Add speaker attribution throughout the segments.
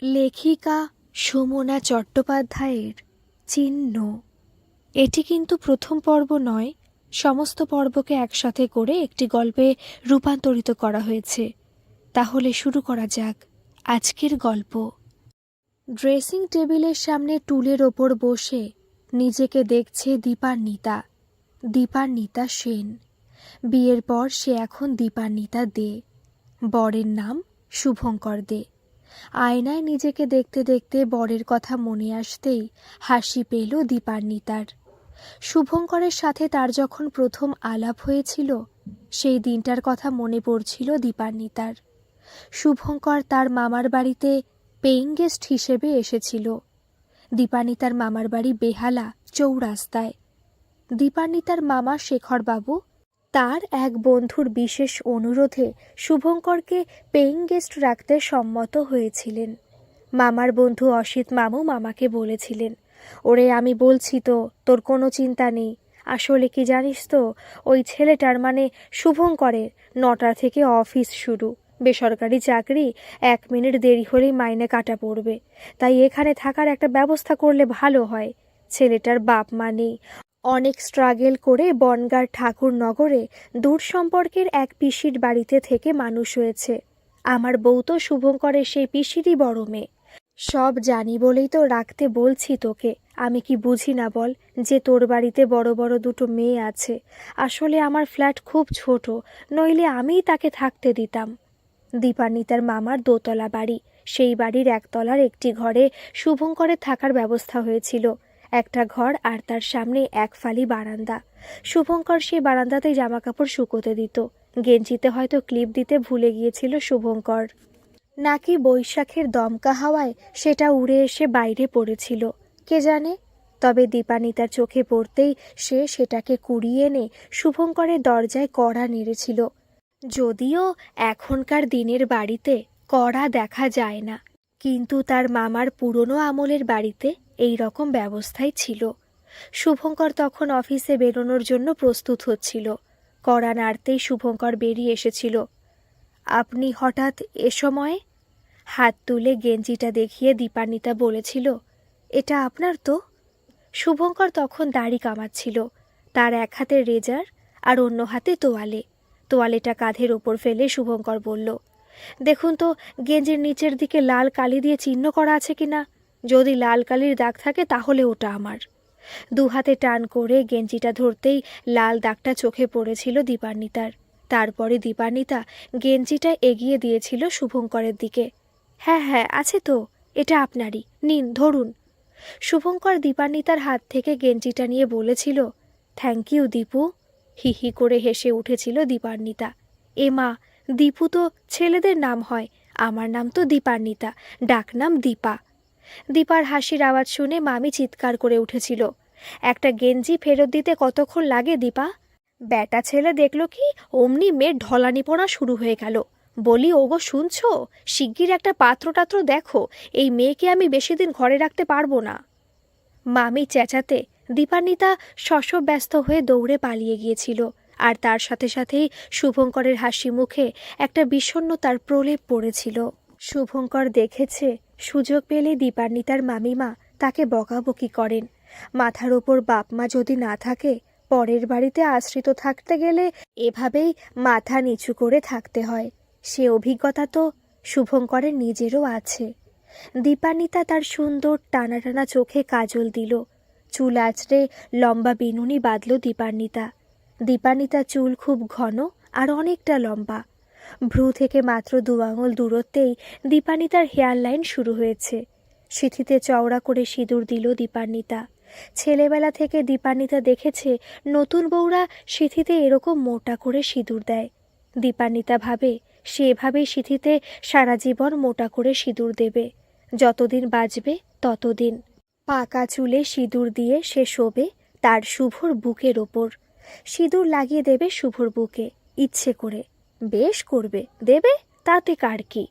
Speaker 1: লেখিকা সুমনা চট্টোপাধ্যায়ের চিহ্ন। এটি কিন্তু প্রথম পর্ব নয়, সমস্ত পর্বকে একসাথে করে একটি গল্পে রূপান্তরিত করা হয়েছে। তাহলে শুরু করা যাক আজকের গল্প। ড্রেসিং টেবিলের সামনে টুলের ওপর বসে নিজেকে দেখছে দীপান্বিতা সেন। বিয়ের পর সে এখন দীপান্বিতা দে। বরের নাম শুভঙ্কর দে। আয়নায় নিজেকে দেখতে দেখতে বরের কথা মনে আসতেই হাসি পেল দীপান্বিতার। শুভঙ্করের সাথে তার যখন প্রথম আলাপ হয়েছিল সেই দিনটার কথা মনে পড়ছিল দীপান্বিতার। শুভঙ্কর তার মামার বাড়িতে পেইং গেস্ট হিসেবে এসেছিল। দীপান্বিতার মামার বাড়ি বেহালা চৌরাস্তায়। দীপান্বিতার মামা শেখরবাবু তার এক বন্ধুর বিশেষ অনুরোধে শুভঙ্করকে পেইং গেস্ট রাখতে সম্মত হয়েছিলেন। মামার বন্ধু অসিত মামু মামাকে বলেছিলেন, ওরে আমি বলছি তো, তোর কোনো চিন্তা নেই। আসলে কি জানিস তো, ওই ছেলেটার মানে শুভঙ্করের 9টা থেকে অফিস শুরু, বেসরকারি চাকরি, 1 মিনিট দেরি হলেই মাইনে কাটা পড়বে। তাই এখানে থাকার একটা ব্যবস্থা করলে ভালো হয়। ছেলেটার বাপ মা নেই, অনেক স্ট্রাগল করে বনগাঁর ঠাকুরনগরে দূর সম্পর্কের এক পিসির বাড়িতে থেকে মানুষ হয়েছে। আমার বউ তো শুভঙ্করের সেই পিসিরই বড় মেয়ে। সব জানি বলেই তো রাখতে বলছি তোকে। আমি কি বুঝি না বল যে তোর বাড়িতে বড় বড় 2টো মেয়ে আছে। আসলে আমার ফ্ল্যাট খুব ছোট, নইলে আমিই তাকে থাকতে দিতাম। দীপান্বিতার মামার 2তলা বাড়ি, সেই বাড়ির 1তলার একটি ঘরে শুভঙ্করের থাকার ব্যবস্থা হয়েছিল। একটা ঘর আর তার সামনে এক ফালি বারান্দা। শুভঙ্কর সেই বারান্দাতেই জামাকাপড় শুকোতে দিত। গেঞ্জিতে হয়তো ক্লিপ দিতে ভুলে গিয়েছিল শুভঙ্কর, নাকি বৈশাখের দমকা হাওয়ায় সেটা উড়ে এসে বাইরে পড়েছিল, কে জানে। তবে দীপান্বিতার চোখে পড়তেই সে সেটাকে কুড়িয়ে এনে শুভঙ্করের দরজায় কড়া নেড়েছিল। যদিও এখনকার দিনের বাড়িতে কড়া দেখা যায় না, কিন্তু তার মামার পুরনো আমলের বাড়িতে এই রকম ব্যবস্থাই ছিল। শুভঙ্কর তখন অফিসে বেরোনোর জন্য প্রস্তুত হচ্ছিল। কড়া নাড়তেই শুভঙ্কর বেরিয়ে এসেছিল। আপনি হঠাৎ এ সময়ে? হাত তুলে গেঞ্জিটা দেখিয়ে দীপান্বিতা বলেছিল, এটা আপনার তো? শুভঙ্কর তখন দাড়ি কামাচ্ছিল। তার এক হাতে রেজার আর অন্য হাতে তোয়ালেটা কাঁধের ওপর ফেলে শুভঙ্কর বলল, দেখুন তো গেঞ্জির নিচের দিকে লাল কালি দিয়ে চিহ্ন করা আছে কিনা। যদি লাল কালির দাগ থাকে তাহলে ওটা আমার। 2 হাতে টান করে গেঞ্জিটা ধরতেই লাল দাগটা চোখে পড়েছিল দীপান্বিতার। তারপরে দীপান্বিতা গেঞ্জিটা এগিয়ে দিয়েছিল শুভঙ্করের দিকে। হ্যাঁ হ্যাঁ আছে তো, এটা আপনারই, নিন ধরুন। শুভঙ্কর দীপান্বিতার হাত থেকে গেঞ্জিটা নিয়ে বলেছিল, থ্যাংক ইউ দীপু। হি হি করে হেসে উঠেছিল দীপান্বিতা। এ মা, দীপু তো ছেলেদের নাম হয়, আমার নাম তো দীপান্বিতা, ডাকনাম দীপা। দীপার হাসির আওয়াজ শুনে মামি চিৎকার করে উঠেছিল, একটা গেঞ্জি ফেরত দিতে কতক্ষণ লাগে দীপা? ব্যাটা ছেলে দেখলো কি অমনি মেয়ের ঢলানিপনা শুরু হয়ে গেল। বলি, ওগো শুনছো, শিগগির একটা পাত্র দেখো, এই মেয়েকে আমি বেশি দিন ঘরে রাখতে পারবো না। মামি চেঁচাতে দীপান্বিতা শশব্যস্ত হয়ে দৌড়ে পালিয়ে গিয়েছিল। আর তার সাথে সাথেই শুভঙ্করের হাসি মুখে একটা বিষণ্ণতার প্রলেপ পড়েছিল। শুভঙ্কর দেখেছে সুযোগ পেলে দীপান্বিতার মামিমা তাকে বকাবকি করেন। মাথার ওপর বাপ মা যদি না থাকে, পরের বাড়িতে আশ্রিত থাকতে গেলে এভাবেই মাথা নিচু করে থাকতে হয়। সে অভিজ্ঞতা তো শুভঙ্করের নিজেরও আছে। দীপান্বিতা তার সুন্দর টানা টানা চোখে কাজল দিল। চুল আঁচড়ে লম্বা বিনুনি বাঁধল দীপান্বিতা চুল খুব ঘন আর অনেকটা লম্বা। ভ্রু থেকে মাত্র 2 আঙুল দূরত্বেই দীপান্বিতার হেয়ার লাইন শুরু হয়েছে। সিঁথিতে চওড়া করে সিঁদুর দিল দীপান্বিতা। ছেলেবেলা থেকে দীপান্বিতা দেখেছে নতুন বউরা সিঁথিতে এরকম মোটা করে সিঁদুর দেয়। দীপান্বিতা ভাবে সে এভাবেই সিঁথিতে সারা জীবন মোটা করে সিঁদুর দেবে, যতদিন বাঁচবে ততদিন। পাকা চুলে সিঁদুর দিয়ে সে শোবে তার শুভর বুকের ওপর। সিঁদুর লাগিয়ে দেবে শুভর বুকে ইচ্ছে করে। বেশ করবে, দেবে, তাতে কার কি।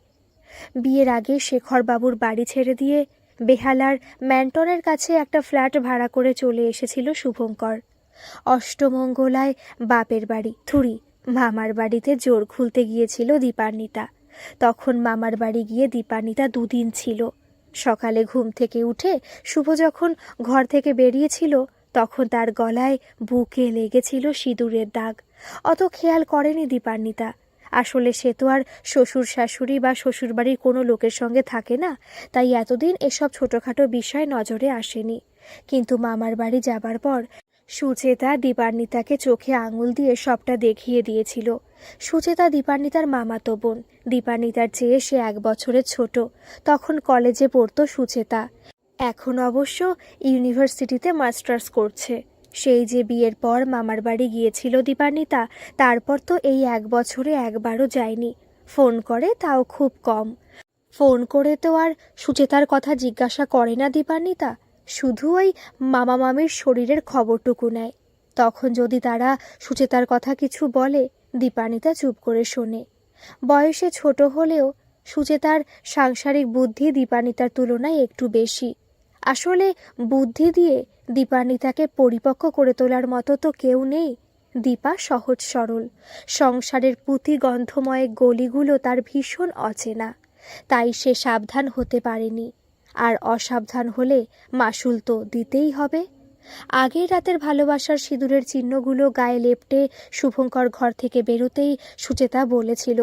Speaker 1: বিয়ের আগে শেখরবাবুর বাড়ি ছেড়ে দিয়ে বেহালার ম্যান্টনের কাছে একটা ফ্ল্যাট ভাড়া করে চলে এসেছিল শুভঙ্কর। অষ্টমঙ্গলায় বাপের বাড়ি থুরি মামার বাড়িতে জোর খুলতে গিয়েছিল দীপান্বিতা। তখন মামার বাড়ি গিয়ে দীপান্বিতা 2 দিন ছিল। সকালে ঘুম থেকে উঠে শুভ যখন ঘর থেকে বেরিয়েছিল তখন তার গলায় বুকে লেগেছিল সিঁদুরের দাগ। অত খেয়াল করেনি দীপান্বিতা। আসলে সে তো আর শ্বশুর শাশুড়ি বা শ্বশুরবাড়ির কোনো লোকের সঙ্গে থাকে না, তাই এতদিন এসব ছোটোখাটো বিষয় নজরে আসেনি। কিন্তু মামার বাড়ি যাবার পর সুচেতা দীপান্বিতাকে চোখে আঙুল দিয়ে সবটা দেখিয়ে দিয়েছিল। সুচেতা দীপান্বিতার মামাতো বোন। দীপান্বিতার চেয়ে সে 1 বছরের ছোট। তখন কলেজে পড়তো সুচেতা। এখন অবশ্য ইউনিভার্সিটিতে মাস্টার্স করছে। সেই যে বিয়ের পর মামার বাড়ি গিয়েছিল দীপান্বিতা, তারপর তো এই 1 বছরে একবারও যায়নি। ফোন করে, তাও খুব কম। ফোন করে তো আর সুচেতার কথা জিজ্ঞাসা করে না দীপান্বিতা, শুধু ওই মামা মামির শরীরের খবরটুকু নেয়। তখন যদি তারা সুচেতার কথা কিছু বলে, দীপান্বিতা চুপ করে শোনে। বয়সে ছোট হলেও সুচেতার সাংসারিক বুদ্ধি দীপান্বিতার তুলনায় একটু বেশি। আসলে বুদ্ধি দিয়ে দীপান্বিতাকে পরিপক্ক করে তোলার মতো তো কেউ নেই। দীপা সহজ সরল, সংসারের পুঁতি গন্ধময় গলিগুলো তার ভীষণ অচেনা, তাই সে সাবধান হতে পারেনি। আর অসাবধান হলে মাশুল তো দিতেই হবে। আগের রাতের ভালোবাসার সিঁদুরের চিহ্নগুলো গায়ে লেপটে শুভঙ্কর ঘর থেকে বেরোতেই সুচেতা বলেছিল,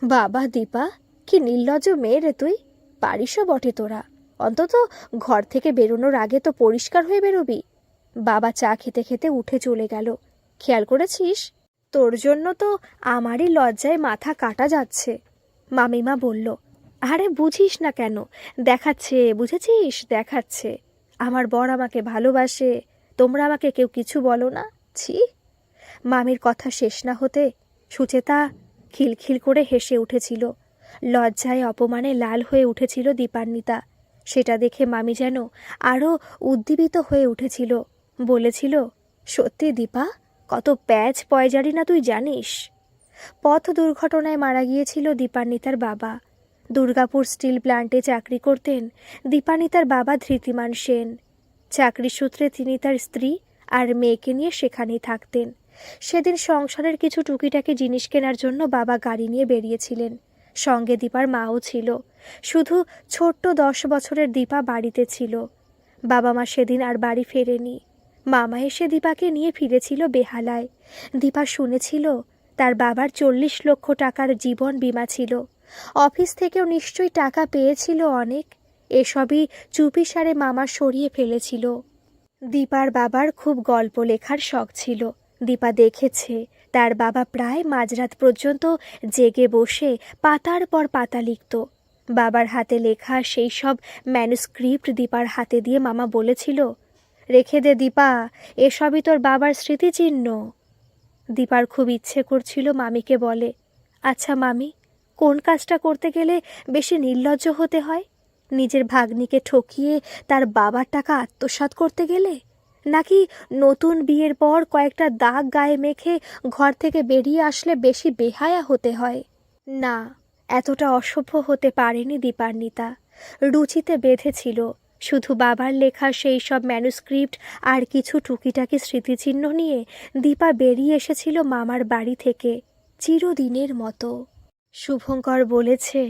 Speaker 1: বাবা দীপা, কি নির্লজ্জ মেয়ে রে তুই। পারিসও বটে তোরা, অন্তত ঘর থেকে বেরোনোর আগে তো পরিষ্কার হয়ে বেরোবি। বাবা চা খেতে খেতে উঠে চলে গেল। খেয়াল করেছিস, তোর জন্য তো আমারই লজ্জায় মাথা কাটা যাচ্ছে। মামিমা বলল, আরে বুঝিস না কেন, দেখাচ্ছে, বুঝেছিস, দেখাচ্ছে। আমার বর আমাকে ভালোবাসে, তোমরা আমাকে কেউ কিছু বলো না, ছি। মামির কথা শেষ না হতে সুচেতা খিলখিল করে হেসে উঠেছিল। লজ্জায় অপমানে লাল হয়ে উঠেছিল দীপান্বিতা। সেটা দেখে মামি যেন আরও উদ্দীপিত হয়ে উঠেছিল। বলেছিল, সত্যি দীপা, কত প্যাচ পয়জারি না তুই জানিস। পথ দুর্ঘটনায় মারা গিয়েছিল দীপান্বিতার বাবা। দুর্গাপুর স্টিল প্ল্যান্টে চাকরি করতেন দীপান্বিতার বাবা ধৃতিমান সেন। চাকরি সূত্রে তিনি তার স্ত্রী আর মেয়েকে নিয়ে সেখানেই থাকতেন। সেদিন সংসারের কিছু টুকিটাকি জিনিস কেনার জন্য বাবা গাড়ি নিয়ে বেরিয়েছিলেন। সঙ্গে দীপার মাও ছিল। শুধু ছোট্ট 10 বছরের দীপা বাড়িতে ছিল। বাবা মা সেদিন আর বাড়ি ফেরেনি। মামা এসে দীপাকে নিয়ে ফিরেছিল বেহালায়। দীপা শুনেছিল তার বাবার 40 লক্ষ টাকার জীবন বীমা ছিল। অফিস থেকেও নিশ্চয়ই টাকা পেয়েছিল অনেক। এসবই চুপিসারে মামা সরিয়ে ফেলেছিল। দীপার বাবার খুব গল্প লেখার শখ ছিল। দীপা দেখেছে তার বাবা প্রায় মাঝরাত পর্যন্ত জেগে বসে পাতার পর পাতা লিখত। বাবার হাতে লেখা সেই সব ম্যানুস্ক্রিপ্ট দীপার হাতে দিয়ে মামা বলেছিল, রেখে দে দীপা, এসবই তোর বাবার স্মৃতিচিহ্ন। দীপার খুব ইচ্ছে করছিল মামিকে বলে, আচ্ছা মামি, কোন কাজটা করতে গেলে বেশি নির্লজ্জ হতে হয়? নিজের ভাগ্নিকে ঠকিয়ে তার বাবার টাকা আত্মসাৎ করতে গেলে, নাকি নতুন বিয়ের পর কয়েকটা দাগ গায়ে মেখে ঘর থেকে বেরিয়ে আসলে বেশি বেহায়া হতে হয়? না, এতটা অসভ্য হতে পারেনি দীপান্বিতা। রুচিতে বেঁধেছিল শুধু বাবার লেখা সেই সব ম্যানুস্ক্রিপ্ট আর কিছু টুকিটাকি স্মৃতিচিহ্ন নিয়ে দীপা বেরিয়ে এসেছিল মামার বাড়ি থেকে চিরদিনের মতো। শুভঙ্কর বলেছে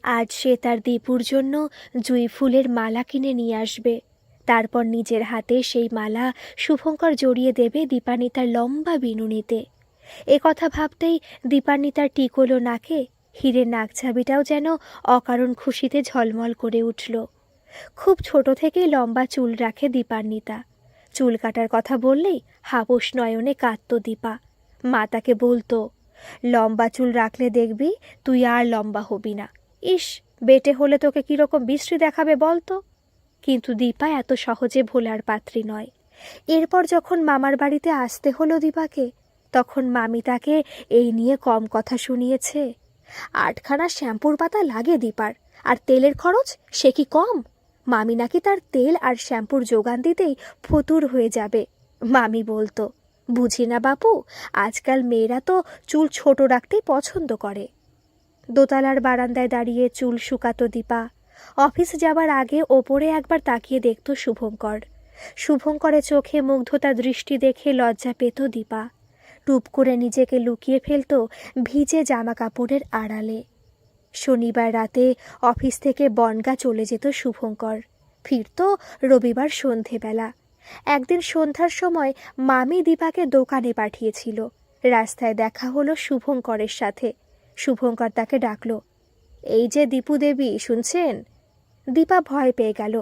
Speaker 1: আজ সে তার দীপুর জন্য জুঁই ফুলের মালা কিনে নিয়ে আসবে। তারপর নিজের হাতে সেই মালা শুভঙ্কর জড়িয়ে দেবে দীপান্বিতার লম্বা বিনুনিতে। এ কথা ভাবতেই দীপান্বিতার টিকলো নাকে হীরের নাকছাবিটাও যেন অকারণ খুশিতে ঝলমল করে উঠল। খুব ছোট থেকেই লম্বা চুল রাখে দীপান্বিতা। চুল কাটার কথা বললেই হাবস নয়নে কাঁদত দীপা। মা তাকে বলতো, লম্বা চুল রাখলে দেখবি তুই আর লম্বা হবি না। ইস, বেটে হলে তোকে কীরকম বিশ্রী দেখাবে বলতো। কিন্তু দীপা এত সহজে ভোলার পাত্রী নয়। এরপর যখন মামার বাড়িতে আসতে হলো দীপাকে, তখন মামি তাকে এই নিয়ে কম কথা শুনিয়েছে। 8খানা শ্যাম্পুর পাতা লাগে দীপার, আর তেলের খরচ সে কি কম? মামি নাকি তার তেল আর শ্যাম্পুর যোগান দিতেই ফতুর হয়ে যাবে। মামি বলতো, বুঝি না বাপু, আজকাল মেয়েরা তো চুল ছোট রাখতেই পছন্দ করে। দোতলার বারান্দায় দাঁড়িয়ে চুল শুকাতো দীপা। অফিস যাবার আগে ওপরে একবার তাকিয়ে দেখত শুভঙ্কর। শুভঙ্করের চোখে মুগ্ধতা দৃষ্টি দেখে লজ্জা পেত দীপা। টুপ করে নিজেকে লুকিয়ে ফেলত ভিজে জামা কাপড়ের আড়ালে। শনিবার রাতে অফিস থেকে বনগাঁ চলে যেত শুভঙ্কর, ফিরত রবিবার সন্ধেবেলা। একদিন সন্ধ্যার সময় মামি দীপাকে দোকানে পাঠিয়েছিল। রাস্তায় দেখা হলো শুভঙ্করের সাথে। শুভঙ্কর তাকে ডাকল, এই যে দীপু দেবী, শুনছেন? দীপা ভয় পেয়ে গেল।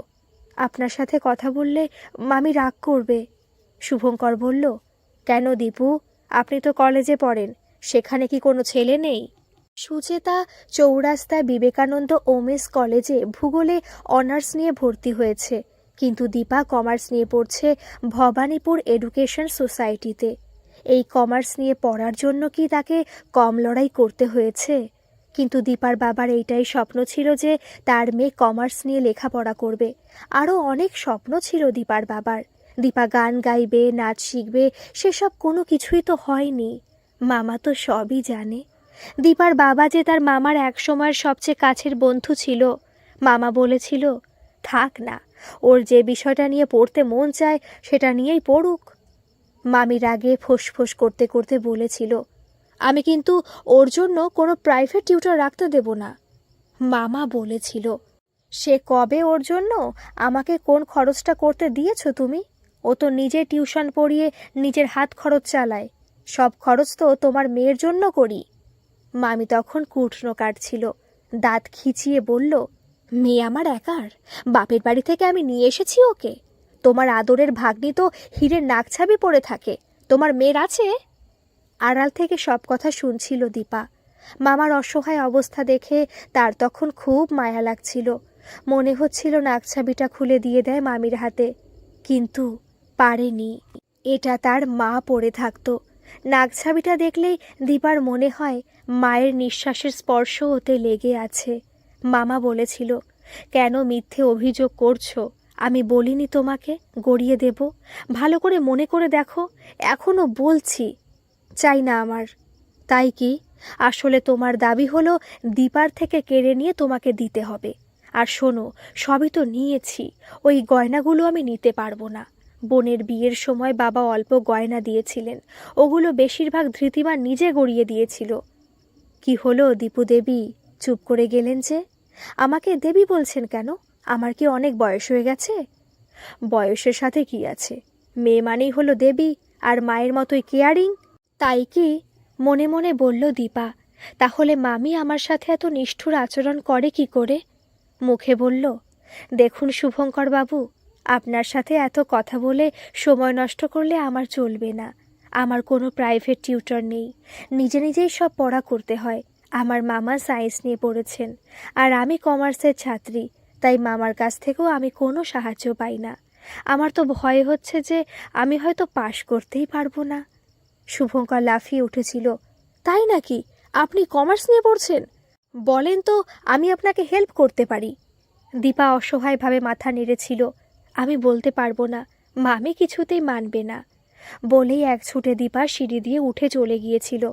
Speaker 1: আপনার সাথে কথা বললে মামি রাগ করবে। শুভঙ্কর বলল, কেন দীপু, আপনি তো কলেজে পড়েন, সেখানে কি কোনো ছেলে নেই? সুচেতা চৌরাস্তায় বিবেকানন্দ ওমেন্স কলেজে ভূগোলে অনার্স নিয়ে ভর্তি হয়েছে, কিন্তু দীপা কমার্স নিয়ে পড়ছে ভবানীপুর এডুকেশন সোসাইটিতে। এই কমার্স নিয়ে পড়ার জন্য কি তাকে কম লড়াই করতে হয়েছে? কিন্তু দীপার বাবার এইটাই স্বপ্ন ছিল যে তার মেয়ে কমার্স নিয়ে লেখাপড়া করবে। আরও অনেক স্বপ্ন ছিল দীপার বাবার। দীপা গান গাইবে, নাচ শিখবে, সেসব কোনো কিছুই তো হয়নি। মামা তো সবই জানে। দীপার বাবা যে তার মামার একসময়ের সবচেয়ে কাছের বন্ধু ছিল। মামা বলেছিল, থাক না, ওর যে বিষয়টা নিয়ে পড়তে মন চায় সেটা নিয়েই পড়ুক। মামির আগে ফোঁস করতে করতে বলেছিল, আমি কিন্তু ওর জন্য কোনো প্রাইভেট টিউটর রাখতে দেব না। মামা বলেছিল, সে কবে ওর জন্য আমাকে কোন খরচটা করতে দিয়েছো তুমি? ও তো নিজে টিউশন পড়িয়ে নিজের হাত খরচ চালায়, সব খরচ তো তোমার মেয়ের জন্য করি। মামি তখন কুটনো কাটছিল, দাঁত খিচিয়ে বলল, মেয়ে আমার একার? বাপের বাড়ি থেকে আমি নিয়ে এসেছি ওকে। তোমার আদরের ভাগ্নি তো হীরের নাকছাবি পড়ে থাকে, তোমার মেয়ের আছে? আড়াল থেকে সব কথা শুনছিল দীপা। মামার অসহায় অবস্থা দেখে তার তখন খুব মায়া লাগছিল। মনে হচ্ছিল নাকছাবিটা খুলে দিয়ে দেয় মামির হাতে, কিন্তু পারেনি। এটা তার মা পড়ে থাকতো। নাকছাবিটা দেখলেই দীপার মনে হয় মায়ের নিঃশ্বাসের স্পর্শ ওতে লেগে আছে। মামা বলেছিল, কেন মিথ্যে অভিযোগ করছো? আমি বলিনি তোমাকে গড়িয়ে দেব? ভালো করে মনে করে দেখো, এখনো বলছি। চাই না আমার। তাই কি? আসলে তোমার দাবি হলো দীপার থেকে কেড়ে নিয়ে তোমাকে দিতে হবে। আর শোনো, সবই তো নিয়েছি, ওই গয়নাগুলো আমি নিতে পারবো না। বোনের বিয়ের সময় বাবা অল্প গয়না দিয়েছিলেন, ওগুলো বেশিরভাগ ধৃতিমা নিজে গড়িয়ে দিয়েছিল। কি হলো দীপু দেবী, চুপ করে গেলেন যে? আমাকে দেবী বলছেন কেন? আমার কি অনেক বয়স হয়ে গেছে? বয়সের সাথে কি আছে? মেয়ে মানেই হলো দেবী, আর মায়ের মতোই কেয়ারিং। তাই কি? মনে মনে বলল দীপা। তাহলে মামি আমার সাথে এত নিষ্ঠুর আচরণ করে কি করে? মুখে বলল, দেখুন শুভঙ্কর বাবু, আপনার সাথে এত কথা বলে সময় নষ্ট করলে আমার চলবে না। আমার কোনো প্রাইভেট টিউটর নেই, নিজে নিজেই সব পড়া করতে হয়। আমার মামা সায়েন্স নিয়ে পড়েছেন, আর আমি কমার্সের ছাত্রী, তাই মামার কাছ থেকেও আমি কোনো সাহায্য পাই না। আমার তো ভয় হচ্ছে যে আমি হয়তো পাশ করতেই পারবো না। শুভঙ্কর লাফিয়ে উঠেছিল, তাই নাকি? আপনি কমার্স নিয়ে পড়ছেন? বলেন তো, আমি আপনাকে হেল্প করতে পারি। দীপা অসহায়ভাবে মাথা নেড়েছিল, আমি বলতে পারবো না, মামি কিছুতেই মানবে না। বলেই এক ছুটে দীপা সিঁড়ি দিয়ে উঠে চলে গিয়েছিল।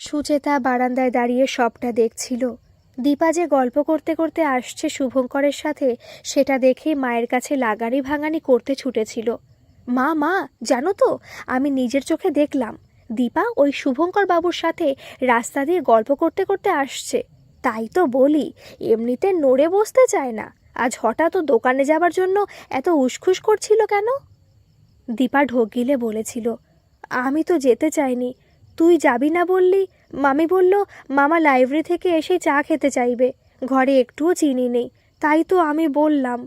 Speaker 1: সুচেতা বারান্দায় দাঁড়িয়ে সবটা দেখছিল। দীপা যে গল্প করতে করতে আসছে শুভঙ্করের সাথে, সেটা দেখে মায়ের কাছে লাগানি ভাঙানি করতে ছুটেছিল। মা মা, জানো তো, আমি নিজের চোখে দেখলাম দীপা ওই শুভঙ্কর বাবুর সাথে রাস্তা দিয়ে গল্প করতে করতে আসছে। তাই তো বলি, এমনিতে নড়ে বসতে চায় না, আজ হঠাৎ ও দোকানে যাবার জন্য এত উসখুস করছিল কেন? দীপা ঢোক গিলে বলেছিল, আমি তো যেতে চাইনি, তুই যাবি না বললি। মামি বলল মামা লাইব্রেরি থেকে এসে চা খেতে চাইবে, ঘরে একটুও চিনি নেই, তাই তো আমি বললাম।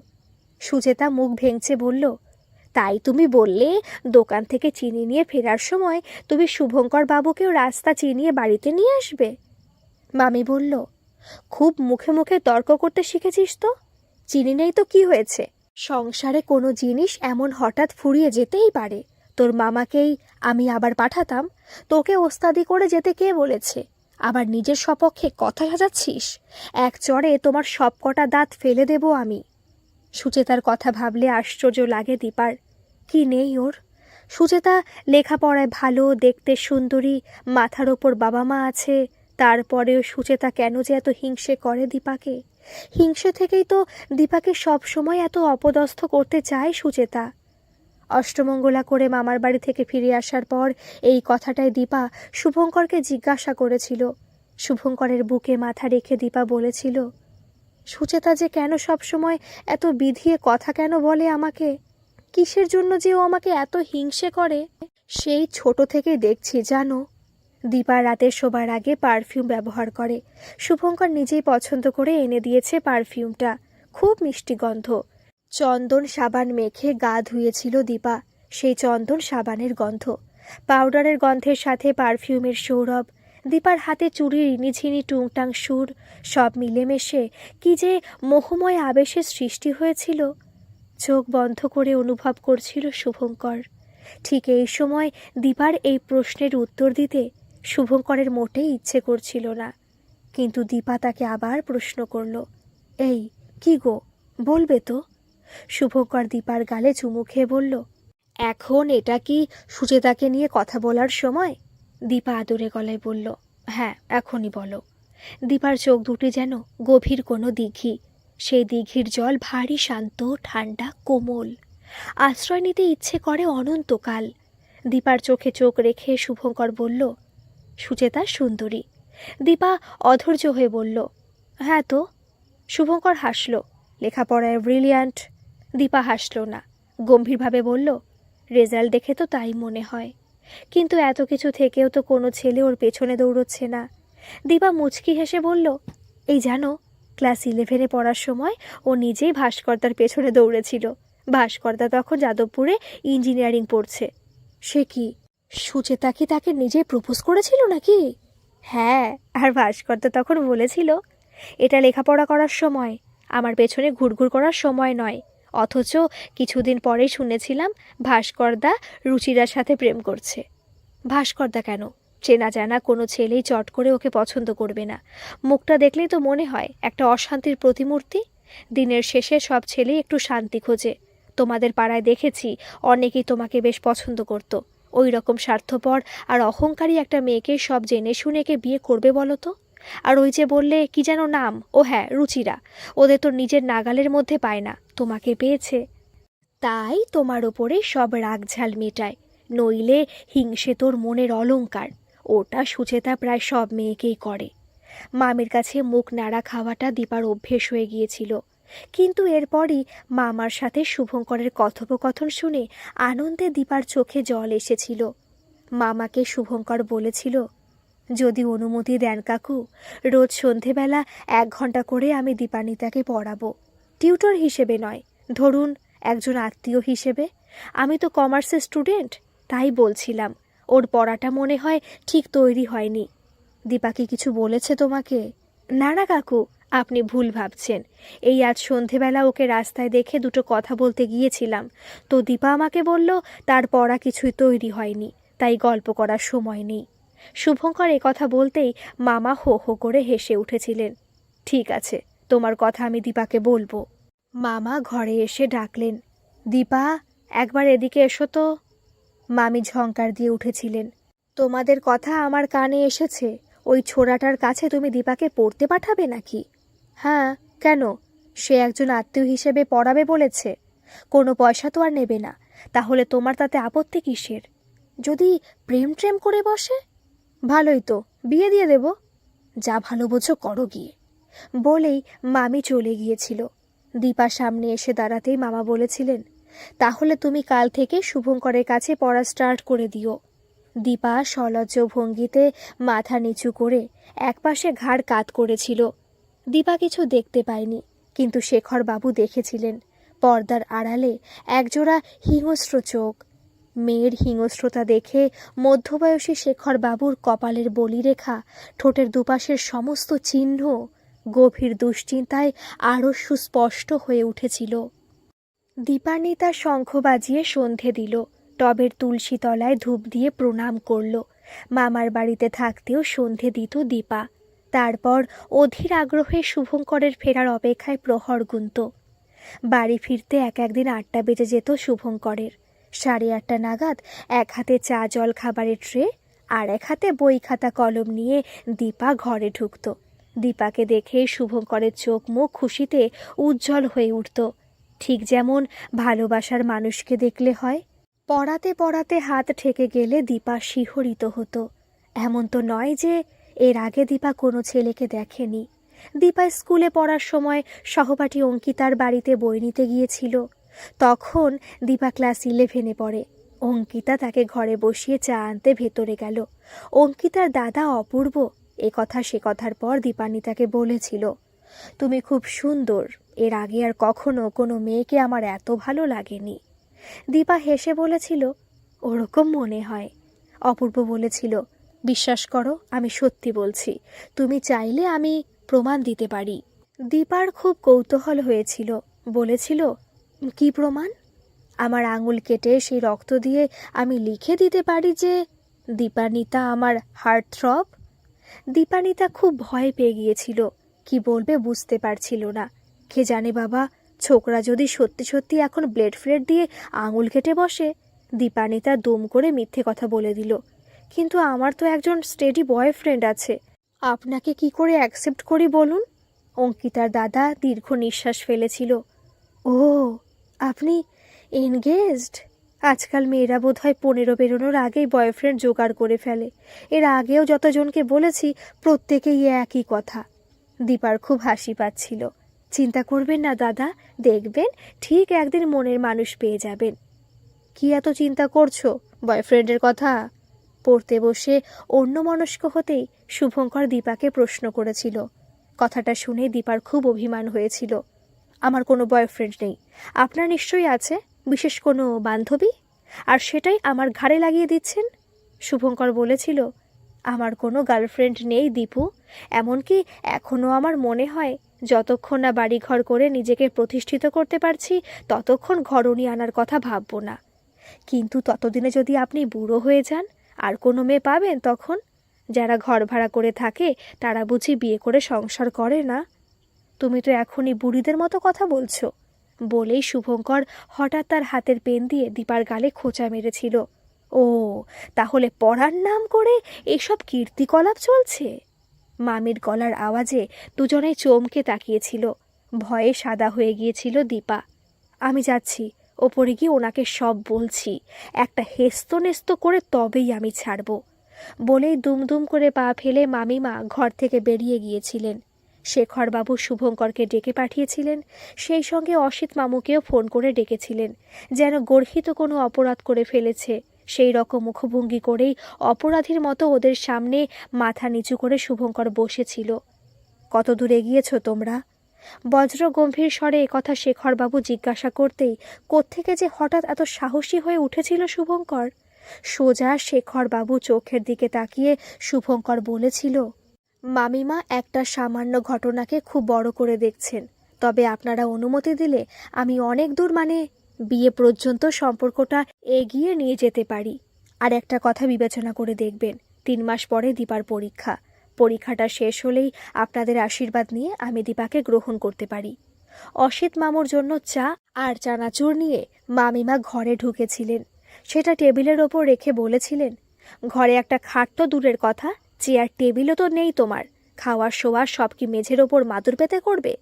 Speaker 1: সুচেতা মুখ ভেঙচে বলল, তাই তুমি বললে দোকান থেকে চিনি নিয়ে ফেরার সময় তুমি শুভঙ্কর বাবুকেও রাস্তা চিনিয়ে বাড়িতে নিয়ে আসবে? মামি বলল, খুব মুখে মুখে তর্ক করতে শিখেছিস তো। চিনি নেই তো কি হয়েছে? সংসারে কোনো জিনিস এমন হঠাৎ ফুরিয়ে যেতেই পারে। তোর মামাকেই আমি আবার পাঠাতাম, তোকে ওস্তাদি করে যেতে কে বলেছে? আবার নিজের সপক্ষে কথা সাজাচ্ছিস। এক চড়ে তোমার সব কটা দাঁত ফেলে দেব আমি। সুচেতার কথা ভাবলে আশ্চর্য লাগে দীপার। কি নেই ওর? সুচেতা লেখাপড়ায় ভালো, দেখতে সুন্দরী, মাথার ওপর বাবা মা আছে, তারপরেও সুচেতা কেন যে এত হিংসে করে দীপাকে? হিংসে থেকেই তো দীপাকে সব সময় এত অপদস্থ করতে চায় সুচেতা। অষ্টমঙ্গলা করে মামার বাড়ি থেকে ফিরে আসার পর এই কথাটাই দীপা শুভঙ্করকে জিজ্ঞাসা করেছিল। শুভঙ্করের বুকে মাথা রেখে দীপা বলেছিল, সুচেতা যে কেন সবসময় এত বিধিয়ে কথা কেন বলে আমাকে, কিসের জন্য যে ও আমাকে এত হিংসে করে, সেই ছোট থেকেই দেখছি জানো। দীপা রাতে শোবার আগে পারফিউম ব্যবহার করে। শুভঙ্কর নিজেই পছন্দ করে এনে দিয়েছে পারফিউমটা, খুব মিষ্টি গন্ধ। চন্দন সাবান মেখে গা ধুয়েছিল দীপা, সেই চন্দন সাবানের গন্ধ, পাউডারের গন্ধের সাথে পারফিউমের সৌরভ, দীপার হাতে চুড়ির ইনিঝিনি টুংটাং সুর, সব মিলেমিশে কি যে মোহময় আবেশের সৃষ্টি হয়েছিল। চোখ বন্ধ করে অনুভব করছিল শুভঙ্কর। ঠিক এই সময় দীপার এই প্রশ্নের উত্তর দিতে শুভঙ্করের মোটেই ইচ্ছে করছিল না, কিন্তু দীপা তাকে আবার প্রশ্ন করল, এই কি গো, বলবে তো? শুভঙ্কর দীপার গালে চুমু খেয়ে বলল, এখন এটা কি সুচেতাকে নিয়ে কথা বলার সময়? দীপা আদরে গলায় বলল, হ্যাঁ এখনই বলো। দীপার চোখ দুটি যেন গভীর কোনো দিঘি, সেই দিঘির জল ভারী শান্ত, ঠান্ডা, কোমল, আশ্রয় নিতে ইচ্ছে করে অনন্তকাল। দীপার চোখে চোখ রেখে শুভঙ্কর বলল, সুচেতা সুন্দরী। দীপা অধৈর্য হয়ে বলল, হ্যাঁ তো। শুভঙ্কর হাসল, লেখাপড়ায় ব্রিলিয়ান্ট। দীপা হাসল না, গম্ভীরভাবে বলল, রেজাল্ট দেখে তো তাই মনে হয়, কিন্তু এত কিছু থেকেও তো কোনো ছেলে ওর পেছনে দৌড়চ্ছে না। দীপা মুচকি হেসে বলল, এই জানো, ক্লাস 11-এ পড়ার সময় ও নিজেই ভাস্করদার পেছনে দৌড়েছিল। ভাস্করদা তখন যাদবপুরে ইঞ্জিনিয়ারিং পড়ছে। সে কি, সুচেতা কি তাকে নিজেই প্রপোজ করেছিল নাকি? হ্যাঁ, আর ভাস্করদা তখন বলেছিল, এটা লেখাপড়া করার সময়, আমার পেছনে ঘুরঘুর করার সময় নয়। অথচ কিছুদিন পরেই শুনেছিলাম ভাস্করদা রুচিরার সাথে প্রেম করছে। ভাস্করদা কেন, চেনা জানা কোনো ছেলেই চট করে ওকে পছন্দ করবে না। মুখটা দেখলেই তো মনে হয় একটা অশান্তির প্রতিমূর্তি। দিনের শেষে সব ছেলেই একটু শান্তি খোঁজে। তোমাদের পাড়ায় দেখেছি অনেকেই তোমাকে বেশ পছন্দ করত। ওই রকম স্বার্থপর আর অহংকারী একটা মেয়েকে সব জেনে শুনে কে বিয়ে করবে বলো তো? আর ওই যে বললে কি যেন নাম, ও হ্যাঁ রুচিরা, ওদের তো নিজের নাগালের মধ্যে পায় না, তোমাকে পেয়েছে, তাই তোমার ওপরে সব রাগ ঝাল মেটায়। নইলে হিংসে তোর মনের অলংকার, ওটা সুচেতা প্রায় সব মেয়েকেই করে। মামির কাছে মুখ নাড়া খাওয়াটা দীপার অভ্যেস হয়ে গিয়েছিল, কিন্তু এরপরই মামার সাথে শুভঙ্করের কথোপকথন শুনে আনন্দে দীপার চোখে জল এসেছিল। মামাকে শুভঙ্কর বলেছিল, যদি অনুমতি দেন কাকু, রোজ সন্ধেবেলা 1 ঘন্টা করে আমি দীপানিতাকে পড়াবো, টিউটর হিসেবে নয়, ধরুন একজন আত্মীয় হিসেবে। আমি তো কমার্সের স্টুডেন্ট, তাই বলছিলাম ওর পড়াটা মনে হয় ঠিক তৈরি হয়নি। দীপা কি কিছু বলেছে তোমাকে? না না কাকু, আপনি ভুল ভাবছেন। এই আজ সন্ধেবেলা ওকে রাস্তায় দেখে দুটো কথা বলতে গিয়েছিলাম, তো দীপা আমাকে বলল তার পড়া কিছুই তৈরি হয়নি, তাই গল্প করার সময় নেই। শুভঙ্কর কথা বলতেই মামা হো হো করে হেসে উঠেছিলেন। ঠিক আছে, তোমার কথা আমি দীপাকে বলবো। মামা ঘরে এসে ডাকলেন, দীপা একবার এদিকে এসো তো। মামি ঝংকার দিয়ে উঠেছিলেন, তোমাদের কথা আমার কানে এসেছে, ওই ছোড়াটার কাছে তুমি দীপাকে পড়তে পাঠাবে নাকি? হ্যাঁ, কেন? সে একজন আত্মীয় হিসেবে পড়াবে বলেছে, কোনো পয়সা তো আর নেবে না, তাহলে তোমার তাতে আপত্তি কিসের? যদি প্রেম ট্রেম করে বসে? ভালোই তো, বিয়ে দিয়ে দেব, যা ভালো বোঝো করো গিয়ে। বলেই মামি চলে গিয়েছিল। দীপা সামনে এসে দাঁড়াতেই মামা বলেছিলেন, তাহলে তুমি কাল থেকে শুভঙ্করের কাছে পড়া স্টার্ট করে দিও। দীপা সলজ্জ ভঙ্গিতে মাথা নিচু করে একপাশে ঘাড় কাত করেছিল। দীপা কিছু দেখতে পায়নি, কিন্তু শেখর বাবু দেখেছিলেন পর্দার আড়ালে একজোড়া হিংস্র চোখ। মেয়ের হিংস্রতা দেখে মধ্যবয়সী শেখর বাবুর কপালের বলিরেখা, ঠোঁটের দুপাশের সমস্ত চিহ্ন গভীর দুশ্চিন্তায় আরও সুস্পষ্ট হয়ে উঠেছিল। দীপান্বিতা শঙ্খ বাজিয়ে সন্ধে দিল, টবের তুলসী তলায় ধূপ দিয়ে প্রণাম করল। মামার বাড়িতে থাকতেও সন্ধে দিত দীপা। তারপর অধীর আগ্রহে শুভঙ্করের ফেরার অপেক্ষায় প্রহর গুনত। বাড়ি ফিরতে একদিন 8টা বেজে যেত শুভঙ্করের। 8:30 নাগাদ এক হাতে চা জল খাবারের ট্রে আর এক হাতে বই খাতা কলম নিয়ে দীপা ঘরে ঢুকত। দীপাকে দেখে শুভঙ্করের চোখ মুখ খুশিতে উজ্জ্বল হয়ে উঠত, ঠিক যেমন ভালোবাসার মানুষকে দেখলে হয়। পড়াতে পড়াতে হাত ঠেকে গেলে দীপা শিহরিত হতো। এমন তো নয় যে এর আগে দীপা কোনো ছেলেকে দেখেনি। দীপা স্কুলে পড়ার সময় সহপাঠী অঙ্কিতার বাড়িতে বই নিতে গিয়েছিল। তখন দীপা ক্লাস 11-এ পড়ে। অঙ্কিতা তাকে ঘরে বসিয়ে চা আনতে ভেতরে গেল। অঙ্কিতার দাদা অপূর্ব এ কথা সে কথার পর দীপান্বিতাকে বলেছিল, তুমি খুব সুন্দর, এর আগে আর কখনো কোনো মেয়েকে আমার এত ভালো লাগেনি। দীপা হেসে বলেছিল, ওরকম মনে হয়। অপূর্ব বলেছিল, বিশ্বাস করো, আমি সত্যি বলছি, তুমি চাইলে আমি প্রমাণ দিতে পারি। দীপার খুব কৌতূহল হয়েছিল, বলেছিল, কি প্রমাণ? আমার আঙুল কেটে সেই রক্ত দিয়ে আমি লিখে দিতে পারি যে দীপান্বিতা আমার হার্ট থ্রব। দীপান্বিতা খুব ভয় পেয়ে গিয়েছিল, কি বলবে বুঝতে পারছিল না। কে জানে বাবা, ছোকরা যদি সত্যি সত্যি এখন ব্লেড ফ্লেড দিয়ে আঙুল কেটে বসে। দীপান্বিতা দুম করে মিথ্যে কথা বলে দিল, কিন্তু আমার তো একজন স্টেডি বয়ফ্রেন্ড আছে, আপনাকে কি করে অ্যাকসেপ্ট করি বলুন? অঙ্কিতার দাদা দীর্ঘ নিঃশ্বাস ফেলেছিল। ও, আপনি এনগেজড? আজকাল মেয়েরা বোধ হয় 15 বেরোনোর আগেই বয়ফ্রেন্ড জোগাড় করে ফেলে। এর আগেও যতজনকে বলেছি প্রত্যেকেই একই কথা। দীপার খুব হাসি পাচ্ছিল। চিন্তা করবেন না দাদা, দেখবেন ঠিক একদিন মনের মানুষ পেয়ে যাবেন। কি এত চিন্তা করছো বয়ফ্রেন্ডের কথা? পড়তে বসে অন্যমনস্ক হতেই শুভঙ্কর দীপাকে প্রশ্ন করেছিল। কথাটা শুনে দীপার খুব অভিমান হয়েছিল। আমার কোনো বয়ফ্রেন্ড নেই। আপনার নিশ্চয়ই আছে, বিশেষ কোনো বান্ধবী, আর সেটাই আমার ঘাড়ে লাগিয়ে দিচ্ছেন। শুভঙ্কর বলেছিল, আমার কোনো গার্লফ্রেন্ড নেই দীপু, এমনকি এখনও আমার মনে হয় যতক্ষণ না বাড়িঘর করে নিজেকে প্রতিষ্ঠিত করতে পারছি ততক্ষণ ঘরণী আনার কথা ভাববো না। কিন্তু ততদিনে যদি আপনি বুড়ো হয়ে যান, আর কোনো মেয়ে পাবেন তখন? যারা ঘর ভাড়া করে থাকে তারা বুঝি বিয়ে করে সংসার করে না? তুমি তো এখনই বুড়িদের মতো কথা বলছো। বলেই শুভঙ্কর হঠাৎ তার হাতের পেন দিয়ে দীপার গালে খোঁচা মেরেছিল। ও, তাহলে পড়ার নাম করে এসব কীর্তিকলাপ চলছে? মামির গলার আওয়াজে দুজনেই চমকে তাকিয়েছিল। ভয়ে সাদা হয়ে গিয়েছিল দীপা। আমি যাচ্ছি, ওপরে গিয়ে ওনাকে সব বলছি, একটা হেস্তনেস্ত করে তবেই আমি ছাড়ব। বলেই দুমদুম করে পা ফেলে মামিমা ঘর থেকে বেরিয়ে গিয়েছিলেন। শেখরবাবু শুভঙ্করকে ডেকে পাঠিয়েছিলেন, সেই সঙ্গে অসিত মামুকেও ফোন করে ডেকেছিলেন, যেন গর্হিত কোনো অপরাধ করে ফেলেছে সেই রকম মুখভঙ্গি করেই অপরাধীর মতো ওদের সামনে মাথা নিচু করে শুভঙ্কর বসেছিল। কত দূর এগিয়েছ তোমরা? বজ্র গম্ভীর স্বরে একথা শেখরবাবু জিজ্ঞাসা করতেই কোত্থেকে যে হঠাৎ এত সাহসী হয়ে উঠেছিল শুভঙ্কর। সোজা শেখরবাবু চোখের দিকে তাকিয়ে শুভঙ্কর বলেছিল, মামিমা একটা সামান্য ঘটনাকে খুব বড় করে দেখছেন, তবে আপনারা অনুমতি দিলে আমি অনেক দূর, মানে বিয়ে পর্যন্ত সম্পর্কটা এগিয়ে নিয়ে যেতে পারি। আর একটা কথা বিবেচনা করে দেখবেন, 3 মাস পরে দীপার পরীক্ষা। পরীক্ষাটা শেষ হলেই আপনাদের আশীর্বাদ নিয়ে আমি দীপাকে গ্রহণ করতে পারি। অসিত মামুর জন্য চা আর চানাচুর নিয়ে মামিমা ঘরে ঢুকেছিলেন। সেটা টেবিলের ওপর রেখে বলেছিলেন, ঘরে একটা খাট তো দূরের কথা, চেয়ার টেবিলও তো নেই তোমার। খাওয়ার শোয়ার সব কি মেঝের ওপর মাদুর পেতে করবে?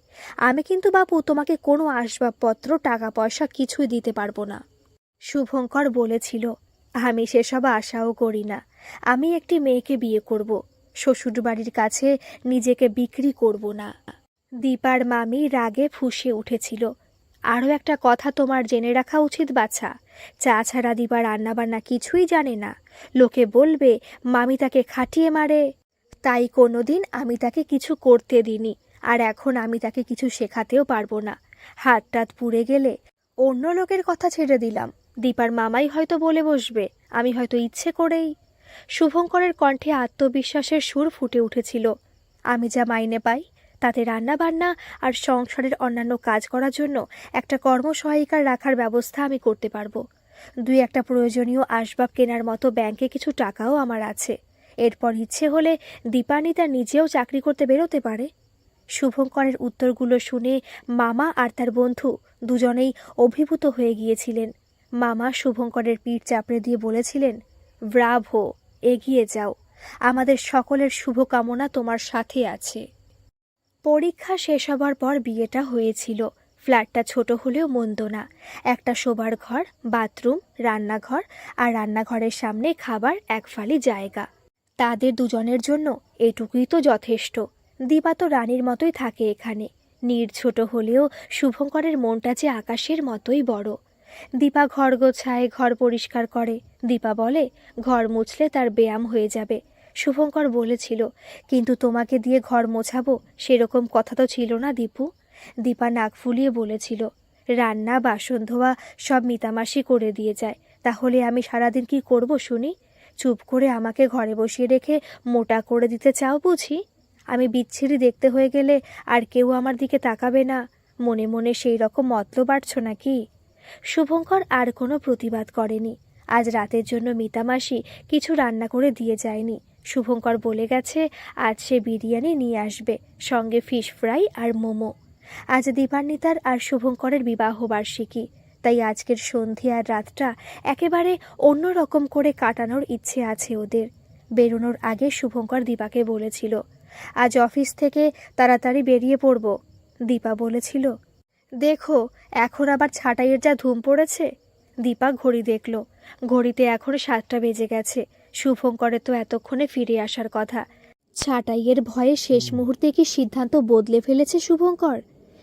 Speaker 1: আমি কিন্তু বাপু তোমাকে কোনো আসবাবপত্র টাকা পয়সা কিছুই দিতে পারবো না। শুভঙ্কর বলেছিল, আমি সেসব আশাও করি না। আমি একটি মেয়েকে বিয়ে করব, শ্বশুর বাড়ির কাছে নিজেকে বিক্রি করব না। দীপার মামি রাগে ফুঁসে উঠেছিল। আরও একটা কথা তোমার জেনে রাখা উচিত বাছা, চা ছাড়া দীপা রান্নাবান্না কিছুই জানে না। লোকে বলবে মামি তাকে খাটিয়ে মারে, তাই কোনোদিন আমি তাকে কিছু করতে দিইনি, আর এখন আমি তাকে কিছু শেখাতেও পারবো না। হাত টাত পুড়ে গেলে অন্য লোকের কথা ছেড়ে দিলাম, দীপার মামাই হয়তো বলে বসবে, আমি হয়তো ইচ্ছে করেই। শুভঙ্করের কণ্ঠে আত্মবিশ্বাসের সুর ফুটে উঠেছিল। আমি যা মাইনে পাই তাতে রান্না বান্না আর সংসারের অন্যান্য কাজ করার জন্য একটা কর্মসহায়িকার রাখার ব্যবস্থা আমি করতে পারবো। 2-1 প্রয়োজনীয় আসবাব কেনার মতো ব্যাংকে কিছু টাকাও আমার আছে। এরপর ইচ্ছে হলে দীপান্বিতা নিজেও চাকরি করতে বেরোতে পারে। শুভঙ্করের উত্তরগুলো শুনে মামা আর তার বন্ধু দুজনেই অভিভূত হয়ে গিয়েছিলেন। মামা শুভঙ্করের পিঠ চাপড়ে দিয়ে বলেছিলেন, ব্রাভো, এগিয়ে যাও, আমাদের সকলের শুভকামনা তোমার সাথে আছে। পরীক্ষা শেষ হবার পর বিয়েটা হয়েছিল। ফ্ল্যাটটা ছোট হলেও মন্দ না। একটা শোবার ঘর, বাথরুম, রান্নাঘর, আর রান্নাঘরের সামনে খাবার এক ফালি জায়গা। তাদের দুজনের জন্য এটুকুই তো যথেষ্ট। দীপা তো রানীর মতোই থাকে এখানে। নীর ছোট হলেও শুভঙ্করের মনটা যে আকাশের মতোই বড়। দীপা ঘর গোছায়, ঘর পরিষ্কার করে। দীপা বলে ঘর মুছলে তার ব্যায়াম হয়ে যাবে। শুভঙ্কর বলেছিল, কিন্তু তোমাকে দিয়ে ঘর মোছাবো সেরকম কথা তো ছিল না দীপু। দীপা নাক ফুলিয়ে বলেছিল, রান্না বাসন ধোয়া সব মিতামাসি করে দিয়ে যায়, তাহলে আমি সারাদিন কি করব শুনি? চুপ করে আমাকে ঘরে বসিয়ে রেখে মোটা করে দিতে চাও বুঝি? আমি বিচ্ছিরি দেখতে হয়ে গেলে আর কেউ আমার দিকে তাকাবে না, মনে মনে সেই রকম মতলব বাড়ছ নাকি? শুভঙ্কর আর কোনো প্রতিবাদ করেনি। আজ রাতের জন্য মিতামাসি কিছু রান্না করে দিয়ে যায়নি। শুভঙ্কর বলে গেছে আজ সে বিরিয়ানি নিয়ে আসবে, সঙ্গে ফিশ ফ্রাই আর মোমো। আজ দীপান্বিতার আর শুভঙ্করের বিবাহ বার্ষিকী, তাই আজকের সন্ধে আর রাতটা একেবারে অন্য রকম করে কাটানোর ইচ্ছে আছে ওদের। বেরোনোর আগে শুভঙ্কর দীপাকে বলেছিল, আজ অফিস থেকে তাড়াতাড়ি বেরিয়ে পড়ব। দীপা বলেছিল, দেখো এখন আবার ছাঁটাইয়ের যা ধুম পড়েছে। দীপা ঘড়ি দেখল, ঘড়িতে এখন 7টা বেজে গেছে। শুভঙ্করের তো এতক্ষণে ফিরে আসার কথা। ছাঁটাইয়ের ভয়ে শেষ মুহূর্তে কি সিদ্ধান্ত বদলে ফেলেছে শুভঙ্কর?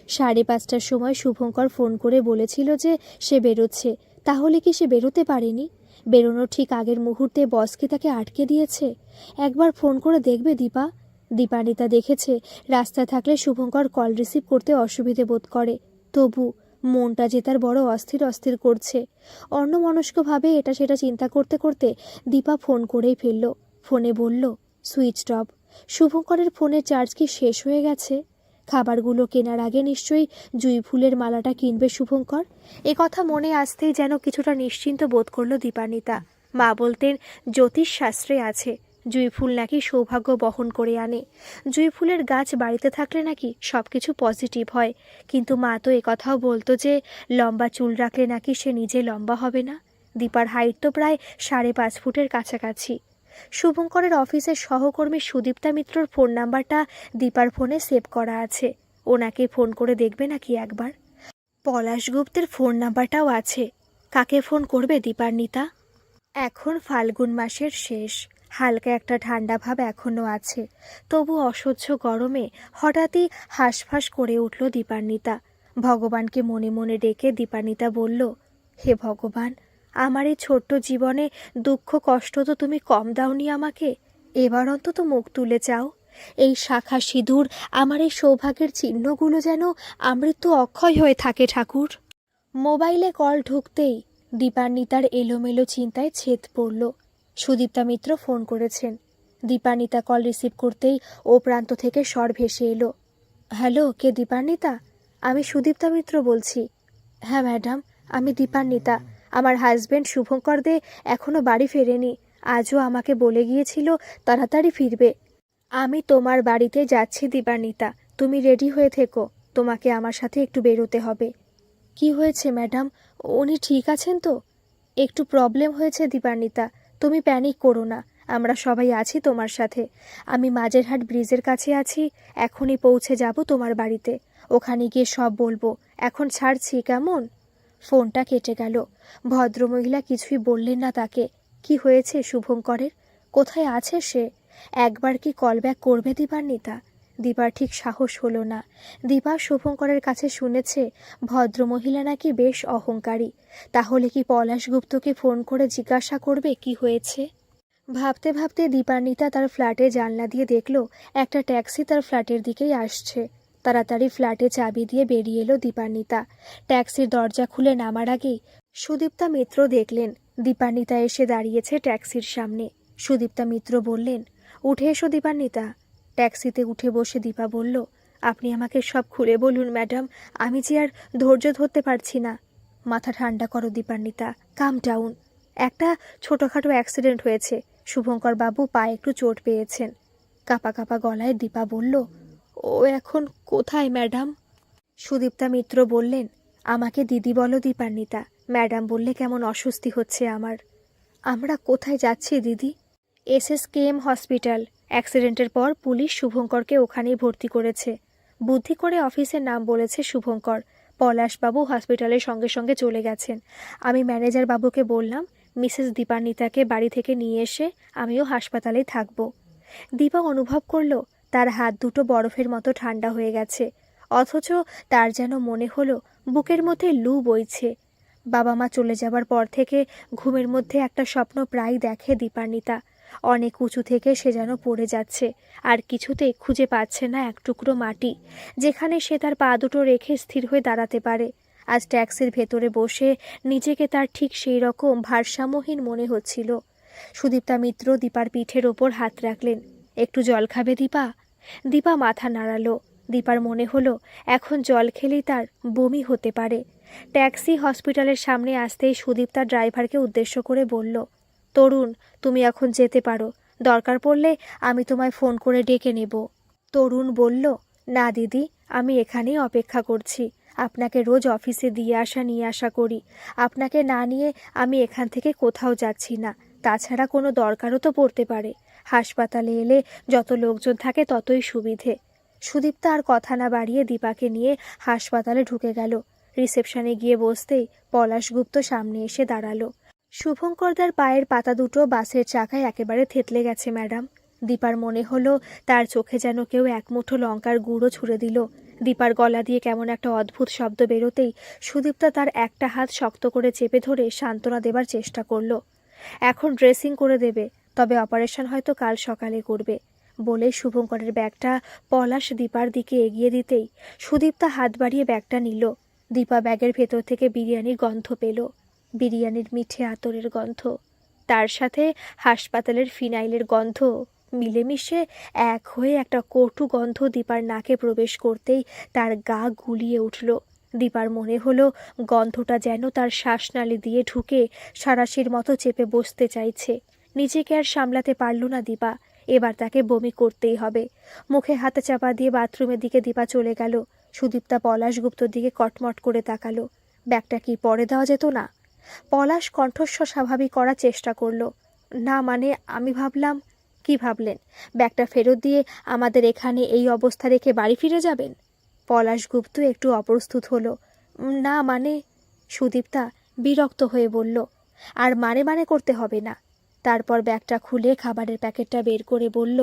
Speaker 1: 5:30টার সময় শুভঙ্কর ফোন করে বলেছিল যে সে বেরোচ্ছে, তাহলে কি সে বেরোতে পারেনি? বেরোনোর ঠিক আগের মুহূর্তে বস কি তাকে আটকে দিয়েছে? একবার ফোন করে দেখবে দীপা। দীপান্বিতা দেখেছে রাস্তায় থাকলে শুভঙ্কর কল রিসিভ করতে অসুবিধে বোধ করে, তবু মনটা যে তার বড় অস্থির অস্থির করছে। অন্যমনস্কভাবে এটা সেটা চিন্তা করতে করতে দীপা ফোন করেই ফেলল। ফোনে বলল, সুইচড অফ। শুভঙ্করের ফোনের চার্জ কি শেষ হয়ে গেছে? খাবারগুলো কেনার আগে নিশ্চয়ই জুঁই ফুলের মালাটা কিনবে শুভঙ্কর। এ কথা মনে আসতেই যেন কিছুটা নিশ্চিন্ত বোধ করল দীপান্বিতা। মা বলতেন জ্যোতিষ শাস্ত্রে আছে জুঁই ফুল নাকি সৌভাগ্য বহন করে আনে। জুঁই ফুলের গাছ বাড়িতে থাকলে নাকি সব কিছু পজিটিভ হয়, কিন্তু মা তো একথাও বলতো যে লম্বা চুল রাখলে নাকি সে নিজে লম্বা হবে না। দীপার হাইট তো প্রায় 5.5 ফুটের কাছাকাছি। শুভঙ্করের অফিসের সহকর্মী সুদীপ্তা মিত্রর ফোন নাম্বারটা দীপার ফোনে সেভ করা আছে, ওনাকে ফোন করে দেখবে নাকি একবার। পলাশ গুপ্তের ফোন নাম্বারটাও আছে। কাকে ফোন করবে দীপান্বিতা? এখন ফাল্গুন মাসের শেষ, হালকা একটা ঠান্ডা ভাব এখনও আছে, তবু অসহ্য গরমে হঠাৎই হাঁসফাঁস করে উঠল দীপান্বিতা। ভগবানকে মনে মনে ডেকে দীপান্বিতা বলল, হে ভগবান, আমার এই ছোট্ট জীবনে দুঃখ কষ্ট তো তুমি কম দাওনি আমাকে, এবার অন্তত মুখ তুলে চাও। এই শাখা সিঁদুর, আমার এই সৌভাগ্যের চিহ্নগুলো যেন আমৃত্যু অক্ষয় হয়ে থাকে ঠাকুর। মোবাইলে কল ঢুকতেই দীপান্বিতার এলোমেলো চিন্তায় ছেদ পড়ল। সুদীপ্তা মিত্র ফোন করেছেন। দীপান্বিতা কল রিসিভ করতেই ও প্রান্ত থেকে স্বর ভেসে এলো, হ্যালো, কে দীপান্বিতা? আমি সুদীপ্তা মিত্র বলছি। হ্যাঁ ম্যাডাম, আমি দীপান্বিতা। আমার হাজবেন্ড শুভঙ্কর দে এখনও বাড়ি ফেরেনি। আজও আমাকে বলে গিয়েছিল তাড়াতাড়ি ফিরবে। আমি তোমার বাড়িতে যাচ্ছি দীপান্বিতা, তুমি রেডি হয়ে থেকো, তোমাকে আমার সাথে একটু বেরোতে হবে। কি হয়েছে ম্যাডাম, উনি ঠিক আছেন তো? একটু প্রবলেম হয়েছে দীপান্বিতা, তুমি প্যানিক করো না, আমরা সবাই আছি তোমার সাথে। আমি মাঝেরহাট ব্রিজের কাছে আছি, এখনই পৌঁছে যাব তোমার বাড়িতে। ওখানে গিয়ে সব বলবো। এখন ছাড়ছি কেমন? ফোনটা কেটে গেল। ভদ্রমহিলা কিছুই বললেন না তাকে। কি হয়েছে শুভঙ্করের? কোথায় আছে সে? একবার কি কল ব্যাক করবে দীপান্বিতা? দীপার ঠিক সাহস হলো না। দীপা শুভঙ্করের কাছে শুনেছে ভদ্রমহিলা নাকি বেশ অহংকারী। তাহলে কি পলাশ গুপ্তকে ফোন করে জিজ্ঞাসা করবে কি হয়েছে? ভাবতে ভাবতে দীপান্বিতা তার ফ্ল্যাটে জানলা দিয়ে দেখল একটা ট্যাক্সি তার ফ্ল্যাটের দিকেই আসছে। তাড়াতাড়ি ফ্ল্যাটে চাবি দিয়ে বেরিয়ে এলো দীপান্বিতা। ট্যাক্সির দরজা খুলে নামার আগেই সুদীপ্তা মিত্র দেখলেন দীপান্বিতা এসে দাঁড়িয়েছে ট্যাক্সির সামনে। সুদীপ্তা মিত্র বললেন, উঠে এসো দীপান্বিতা। ট্যাক্সিতে উঠে বসে দীপা বলল, আপনি আমাকে সব খুলে বলুন ম্যাডাম, আমি যে আর ধৈর্য ধরতে পারছি না। মাথা ঠান্ডা করো দীপান্বিতা, কাম ডাউন। একটা ছোটোখাটো অ্যাক্সিডেন্ট হয়েছে, শুভঙ্কর বাবু পায়ে একটু চোট পেয়েছেন। কাঁপা কাঁপা গলায় দীপা বলল, ও এখন কোথায় ম্যাডাম? সুদীপ্তা মিত্র বললেন, আমাকে দিদি বলো দীপান্বিতা, ম্যাডাম বললে কেমন অস্বস্তি হচ্ছে আমার। আমরা কোথায় যাচ্ছি দিদি? SSKM hospital. অ্যাক্সিডেন্টের পর পুলিশ শুভঙ্করকে ওখানেই ভর্তি করেছে। বুদ্ধি করে অফিসের নাম বলেছে শুভঙ্কর। পলাশবাবু হসপিটালের সঙ্গে সঙ্গে চলে গেছেন। আমি ম্যানেজার বাবুকে বললাম মিসেস দীপান্বিতাকে বাড়ি থেকে নিয়ে এসে আমিও হাসপাতালেই থাকব। দীপা অনুভব করলো তার হাত দুটো বরফের মতো ঠান্ডা হয়ে গেছে, অথচ তার যেন মনে হলো বুকের মধ্যে লু বইছে। বাবা মা চলে যাবার পর থেকে ঘুমের মধ্যে একটা স্বপ্ন প্রায় দেখে দীপান্বিতা। অনেক উঁচু থেকে সে যেন পড়ে যাচ্ছে, আর কিছুতেই খুঁজে পাচ্ছে না এক টুকরো মাটি যেখানে সে তার পা দুটো রেখে স্থির হয়ে দাঁড়াতে পারে। আজ ট্যাক্সির ভেতরে বসে নিজেকে তার ঠিক সেই রকম ভারসাম্যহীন মনে হচ্ছিল। সুদীপ্তা মিত্র দীপার পিঠের ওপর হাত রাখলেন। একটু জল খাবে দীপা? দীপা মাথা নাড়ালো। দীপার মনে হলো এখন জল খেলেই তার বমি হতে পারে। ট্যাক্সি হসপিটালের সামনে আসতেই সুদীপ্তা ড্রাইভারকে উদ্দেশ্য করে বলল, তরুণ, তুমি এখন যেতে পারো, দরকার পড়লে আমি তোমায় ফোন করে ডেকে নেব। তরুণ বলল, না দিদি, আমি এখানেই অপেক্ষা করছি। আপনাকে রোজ অফিসে দিয়ে আসা নিয়ে আসা করি, আপনাকে না নিয়ে আমি এখান থেকে কোথাও যাচ্ছি না। তাছাড়া কোনো দরকারও তো পড়তে পারে। হাসপাতালে এলে যত লোকজন থাকে ততই সুবিধে। সুদীপ্তা আর কথা না বাড়িয়ে দীপাকে নিয়ে হাসপাতালে ঢুকে গেল। রিসেপশনে গিয়ে বসতেই পলাশগুপ্ত সামনে এসে দাঁড়ালো। শুভঙ্করদার পায়ের পাতা দুটো বাসের চাকায় একেবারে থেতলে গেছে ম্যাডাম। দীপার মনে হলো তার চোখে যেন কেউ এক মুঠো লঙ্কার গুঁড়ো ছুঁড়ে দিল। দীপার গলা দিয়ে কেমন একটা অদ্ভুত শব্দ বেরোতেই সুদীপ্তা তার একটা হাত শক্ত করে চেপে ধরে সান্ত্বনা দেবার চেষ্টা করল। এখন ড্রেসিং করে দেবে, তবে অপারেশন হয়তো কাল সকালে করবে বলে শুভঙ্করের ব্যাগটা পলাশ দীপার দিকে এগিয়ে দিতেই সুদীপ্তা হাত বাড়িয়ে ব্যাগটা নিল। দীপা ব্যাগের ভেতর থেকে বিরিয়ানির গন্ধ পেল, বিরিয়ানির মিঠে আতরের গন্ধ, তার সাথে হাসপাতালের ফিনাইলের গন্ধ মিলেমিশে এক হয়ে একটা কটু গন্ধ দীপার নাকে প্রবেশ করতেই তার গা গুলিয়ে উঠল। দীপার মনে হলো গন্ধটা যেন তার শ্বাসনালী দিয়ে ঢুকে সারাশির মতো চেপে বসতে চাইছে। নিজেকে আর সামলাতে পারল না দীপা, এবার তাকে বমি করতেই হবে। মুখে হাতে চাপা দিয়ে বাথরুমের দিকে দীপা চলে গেল। সুদীপ্তা পলাশগুপ্তর দিকে কটমট করে তাকালো। ব্যাগটা কি পরে দেওয়া যেত না? পলাশ কণ্ঠস্বর স্বাভাবিক করার চেষ্টা করল। না মানে আমি ভাবলাম। কি ভাবলেন? ব্যাগটা ফেরত দিয়ে আমাদের এখানে এই অবস্থা রেখে বাড়ি ফিরে যাবেন? পলাশগুপ্ত একটু অপ্রস্তুত হলো। না মানে। সুদীপ্তা বিরক্ত হয়ে বলল, আর মানে মানে করতে হবে না। তারপর ব্যাগটা খুলে খাবারের প্যাকেটটা বের করে বলল,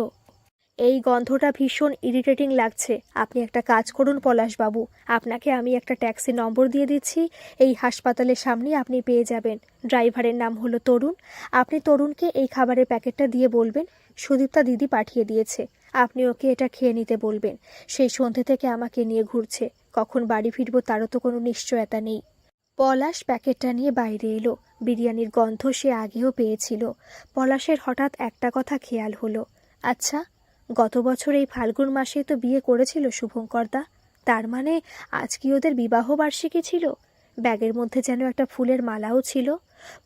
Speaker 1: এই গন্ধটা ভীষণ ইরিটেটিং লাগছে। আপনি একটা কাজ করুন পলাশবাবু, আপনাকে আমি একটা ট্যাক্সি নম্বর দিয়ে দিচ্ছি, এই হাসপাতালের সামনে আপনি পেয়ে যাবেন। ড্রাইভারের নাম হলো তরুণ। আপনি তরুণকে এই খাবারের প্যাকেটটা দিয়ে বলবেন সুদীপ্তা দিদি পাঠিয়ে দিয়েছে। আপনি ওকে এটা খেয়ে নিতে বলবেন। সেই সন্ধ্যে থেকে আমাকে নিয়ে ঘুরছে, কখন বাড়ি ফিরবো তারও তো কোনো নিশ্চয়তা নেই। পলাশ প্যাকেটটা নিয়ে বাইরে এলো। বিরিয়ানির গন্ধ সে আগেও পেয়েছিল। পলাশের হঠাৎ একটা কথা খেয়াল হলো, আচ্ছা, গত বছর এই ফাল্গুন মাসেই তো বিয়ে করেছিল শুভঙ্করদা, তার মানে আজ কি ওদের বিবাহ বার্ষিকী ছিল? ব্যাগের মধ্যে যেন একটা ফুলের মালাও ছিল।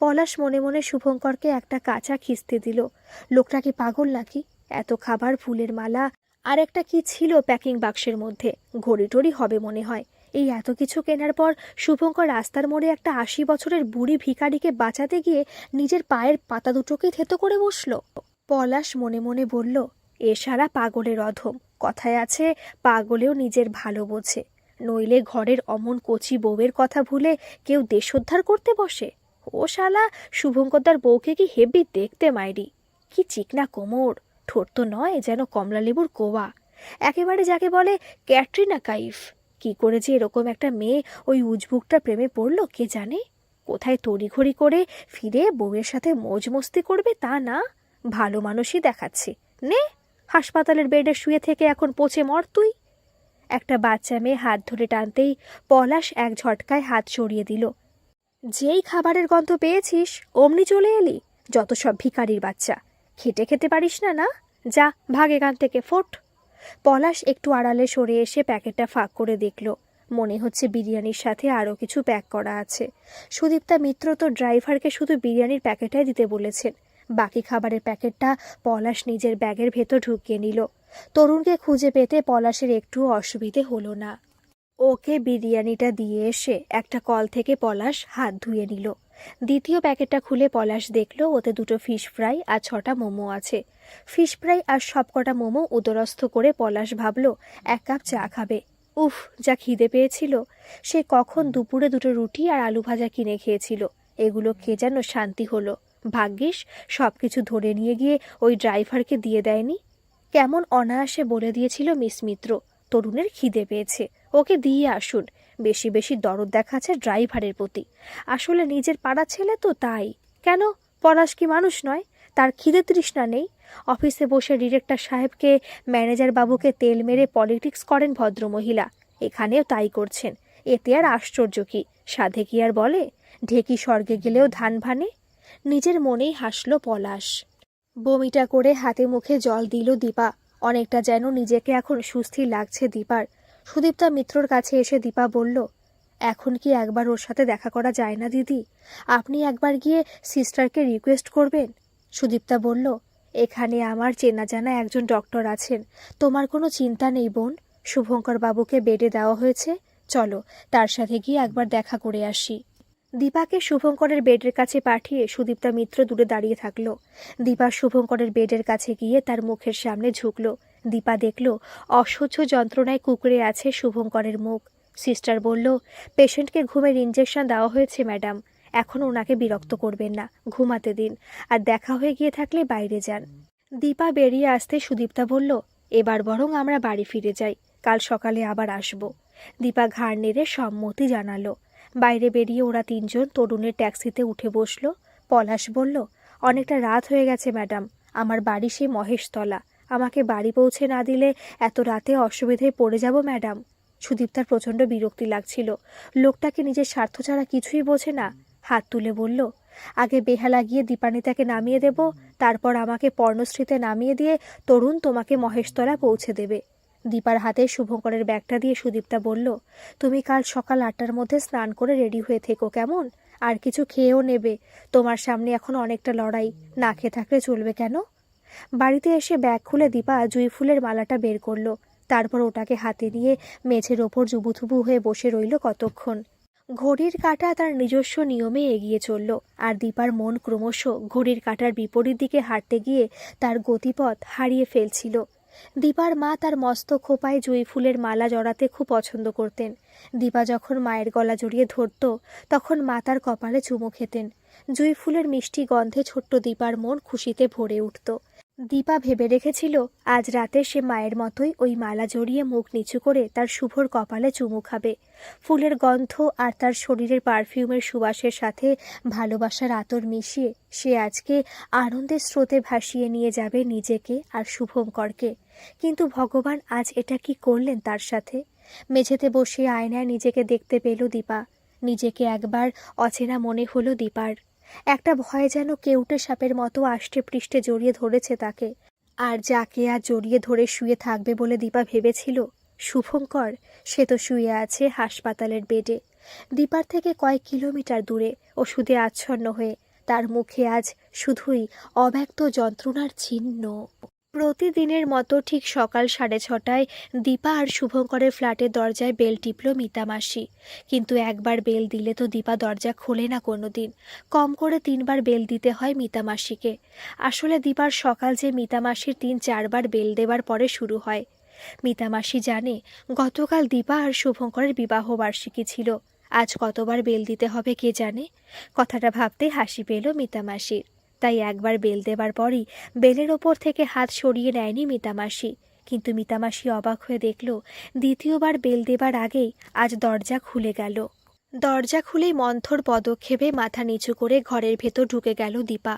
Speaker 1: পলাশ মনে মনে শুভঙ্করকে একটা কাঁচা খিস্তি দিল। লোকটা কি পাগল নাকি? এত খাবার, ফুলের মালা, আর একটা কি ছিল প্যাকিং বাক্সের মধ্যে, ঘড়ি টড়ি হবে মনে হয়। এই এত কিছু কেনার পর শুভঙ্কর রাস্তার মোড়ে একটা 80 বছরের বুড়ি ভিখারিকে বাঁচাতে গিয়ে নিজের পায়ের পাতা দুটোকে থেতো করে বসল। পলাশ মনে মনে বলল, এ সারা পাগলের অধম। কথায় আছে, পাগলেও নিজের ভালো বোঝে। নইলে ঘরের অমন কচি বউয়ের কথা ভুলে কেউ দেশোদ্ধার করতে বসে? ও শালা শুভঙ্করদার বউকে কি হেব্বি দেখতে মাইরি! কি চিকনা কোমর, ঠোঁট তো নয় যেন কমলালেবুর কোয়া, একেবারে যাকে বলে ক্যাটরিনা কাইফ। কি করে যে এরকম একটা মেয়ে ওই উজবুকটা প্রেমে পড়ল কে জানে। কোথায় তড়িঘড়ি করে ফিরে বউয়ের সাথে মৌজ মস্তি করবে তা না, ভালো মানুষই দেখাচ্ছে। নে, হাসপাতালের বেডে শুয়ে থেকে এখন পচে মর তুই। একটা বাচ্চা মেয়ে হাত ধরে টানতেই পলাশ এক ঝটকায় হাত সরিয়ে দিল। যেই খাবারের গন্ধ পেয়েছিস অমনি চলে এলি? যত সব ভিখারির বাচ্চা, খেটে খেতে পারিস না? না, যা ভাগ এখান থেকে, ফোট। পলাশ একটু আড়ালে সরে এসে প্যাকেটটা ফাঁক করে দেখল। মনে হচ্ছে বিরিয়ানির সাথে আরও কিছু প্যাক করা আছে। সুদীপ্তা মিত্র তো ড্রাইভারকে শুধু বিরিয়ানির প্যাকেটটাই দিতে বলেছেন। বাকি খাবারের প্যাকেটটা পলাশ নিজের ব্যাগের ভেতর ঢুকিয়ে নিল। তরুণকে খুঁজে পেতে পলাশের একটু অসুবিধে হলো না। ওকে বিরিয়ানিটা দিয়ে এসে একটা কল থেকে পলাশ হাত ধুয়ে নিল। দ্বিতীয় প্যাকেটটা খুলে পলাশ দেখল ওতে 2টো ফিশ ফ্রাই আর 6টা মোমো আছে। ফিশ ফ্রাই আর সবকটা মোমো উদরস্থ করে পলাশ ভাবল 1 কাপ চা খাবে। উফ, যা খিদে পেয়েছিল! সে কখন দুপুরে 2টো রুটি আর আলু ভাজা কিনে খেয়েছিল। এগুলো খেয়ে যেন শান্তি হলো। ভাগ্যিস সব কিছু ধরে নিয়ে গিয়ে ওই ড্রাইভারকে দিয়ে দেয়নি। কেমন অনায়াসে বলে দিয়েছিল মিস মিত্র, তরুণের খিদে পেয়েছে, ওকে দিয়ে আসুন। বেশি বেশি দরদ দেখাচ্ছে ড্রাইভারের প্রতি। আসলে নিজের পাড়া ছেলে তো, তাই। কেন, পলাশ কি মানুষ নয়? তার খিদে তৃষ্ণা নেই? অফিসে বসে ডিরেক্টর সাহেবকে, ম্যানেজার বাবুকে তেল মেরে পলিটিক্স করেন ভদ্রমহিলা, এখানেও তাই করছেন। এতে আর আশ্চর্য কি? সাধে কি আর বলে, ঢেকি স্বর্গে গেলেও ধান ভানে। নিজের মনেই হাসল পলাশ। বমিটা করে হাতে মুখে জল দিল দীপা। অনেকটা যেন নিজেকে এখন সুস্থির লাগছে দীপার। সুদীপ্তা মিত্রর কাছে এসে দীপা বলল, এখন কি একবার ওর সাথে দেখা করা যায় না দিদি? আপনি একবার গিয়ে সিস্টারকে রিকোয়েস্ট করবেন। সুদীপ্তা বলল, এখানে আমার চেনা জানা একজন ডক্টর আছেন, তোমার কোনো চিন্তা নেই বোন। শুভঙ্কর বাবুকে বেডে দেওয়া হয়েছে, চলো তার সাথে গিয়ে একবার দেখা করে আসি। দীপাকে শুভঙ্করের বেডের কাছে পাঠিয়ে সুদীপ্তা মিত্র দূরে দাঁড়িয়ে থাকলো। দীপা শুভঙ্করের বেডের কাছে গিয়ে তার মুখের সামনে ঝুঁকল। দীপা দেখল অসহ্য যন্ত্রণায় কুঁকড়ে আছে শুভঙ্করের মুখ। সিস্টার বলল, পেশেন্টকে ঘুমের ইঞ্জেকশন দেওয়া হয়েছে ম্যাডাম, এখন ওনাকে বিরক্ত করবেন না, ঘুমাতে দিন, আর দেখা হয়ে গিয়ে থাকলে বাইরে যান। দীপা বেরিয়ে আসতে সুদীপ্তা বলল, এবার বরং আমরা বাড়ি ফিরে যাই, কাল সকালে আবার আসব। দীপা ঘাড় নেড়ে সম্মতি জানালো। বাইরে বেরিয়ে ওরা তিনজন তরুণের ট্যাক্সিতে উঠে বসল। পলাশ বলল, অনেকটা রাত হয়ে গেছে ম্যাডাম, আমার বাড়ি সেই মহেশতলা, আমাকে বাড়ি পৌঁছে না দিলে এত রাতে অসুবিধায় পড়ে যাব ম্যাডাম। সুদীপ্তার প্রচণ্ড বিরক্তি লাগছিল, লোকটাকে নিজের স্বার্থ ছাড়া কিছুই বোঝে না। হাত তুলে বলল, আগে বেহালা গিয়ে দীপানিতাকে নামিয়ে দেব, তারপর আমাকে পর্ণশ্রীতে নামিয়ে দিয়ে তরুণ তোমাকে মহেশতলা পৌঁছে দেবে। দীপার হাতে শুভঙ্করের ব্যাগটা দিয়ে সুদীপ্তা বলল, তুমি কাল সকাল 8টার মধ্যে স্নান করে রেডি হয়ে থেকো কেমন? আর কিছু খেয়েও নেবে, তোমার সামনে এখন অনেকটা লড়াই, না খেয়ে থাকলে চলবে কেন? বাড়িতে এসে ব্যাগ খুলে দীপা জুঁই ফুলের মালাটা বের করলো। তারপর ওটাকে হাতে নিয়ে মেঝের ওপর জুবুথুবু হয়ে বসে রইল কতক্ষণ। ঘড়ির কাঁটা তার নিজস্ব নিয়মে এগিয়ে চলল, আর দীপার মন ক্রমশ ঘড়ির কাঁটার বিপরীত দিকে হাঁটতে গিয়ে তার গতিপথ হারিয়ে ফেলছিল। দীপার মা তার মস্ত খোপায় জুঁই ফুলের মালা জড়াতে খুব পছন্দ করতেন। দীপা যখন মায়ের গলা জড়িয়ে ধরত, তখন মা তার কপালে চুমু খেতেন। জুঁই ফুলের মিষ্টি গন্ধে ছোট্ট দীপার মন খুশিতে ভরে উঠত। দীপা ভেবে রেখেছিল আজ রাতে সে মায়ের মতোই ওই মালা জড়িয়ে মুখ নিচু করে তার শুভর কপালে চুমু খাবে। ফুলের গন্ধ আর তার শরীরের পারফিউমের সুবাসের সাথে ভালোবাসার আতর মিশিয়ে সে আজকে আনন্দের স্রোতে ভাসিয়ে নিয়ে যাবে নিজেকে আর শুভঙ্করকে। কিন্তু ভগবান আজ এটা কি করলেন তার সাথে? মেঝেতে বসে আয়নায় নিজেকে দেখতে পেল দীপা। নিজেকে একবার অচেনা মনে হলো দীপার। একটা ভয় যেন কেউটে সাপের মতো আষ্টে পৃষ্ঠে জড়িয়ে ধরেছে তাকে। আর যাকে আজ জড়িয়ে ধরে শুয়ে থাকবে বলে দীপা ভেবেছিল, শুভঙ্কর, সে তো শুয়ে আছে হাসপাতালের বেডে, দীপার থেকে কয়েক কিলোমিটার দূরে, ওষুধে আচ্ছন্ন হয়ে। তার মুখে আজ শুধুই অব্যক্ত যন্ত্রণার চিহ্ন। প্রতিদিনের মতো ঠিক সকাল 6:30টায় দীপা আর শুভঙ্করের ফ্ল্যাটের দরজায় বেল টিপল মিতা মাসি। কিন্তু একবার বেল দিলে তো দীপা দরজা খোলে না কোনোদিন, কম করে 3বার বেল দিতে হয় মিতা মাসিকে। আসলে দীপার সকাল যে মিতা মাসির 3-4বার বেল দেবার পরে শুরু হয়। মিতা মাসি জানে গতকাল দীপা আর শুভঙ্করের বিবাহ বার্ষিকী ছিল, আজ কতবার বেল দিতে হবে কে জানে। কথাটা ভাবতেই হাসি পেল মিতা মাসির। তাই একবার বেল দেবার পরই বেলের ওপর থেকে হাত সরিয়ে নেয়নি মিতামাসি। কিন্তু মিতামাসি অবাক হয়ে দেখল দ্বিতীয়বার বেল দেবার আগেই আজ দরজা খুলে গেল। দরজা খুলেই মন্থর পদক্ষেপে মাথা নিচু করে ঘরের ভেতর ঢুকে গেল দীপা।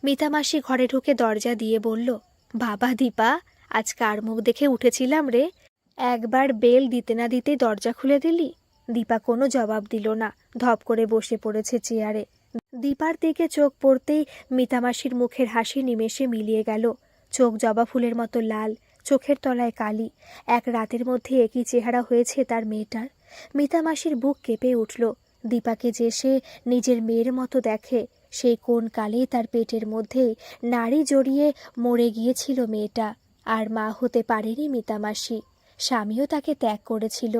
Speaker 1: মিতামাসি ঘরে ঢুকে দরজা দিয়ে বলল, বাবা দীপা, আজ কার মুখ দেখে উঠেছিলাম রে? একবার বেল দিতে না দিতেই দরজা খুলে দিলি। দীপা কোনো জবাব দিল না, ধপ করে বসে পড়েছে চেয়ারে। দীপার দিকে চোখ পড়তেই মিতামাসির মুখের হাসি নিমেষে মিলিয়ে গেল। চোখ জবা ফুলের মতো লাল, চোখের তলায় কালি। এক রাতের মধ্যে একই চেহারা হয়েছে তার মেয়েটার। মিতামাসির বুক কেঁপে উঠল। দীপাকে যে সে নিজের মেয়ের মতো দেখে, সেই কোন কালে তার পেটের মধ্যেই নাড়ি জড়িয়ে মরে গিয়েছিল মেয়েটা। আর মা হতে পারেনি মিতামাসি, স্বামীও তাকে ত্যাগ করেছিল।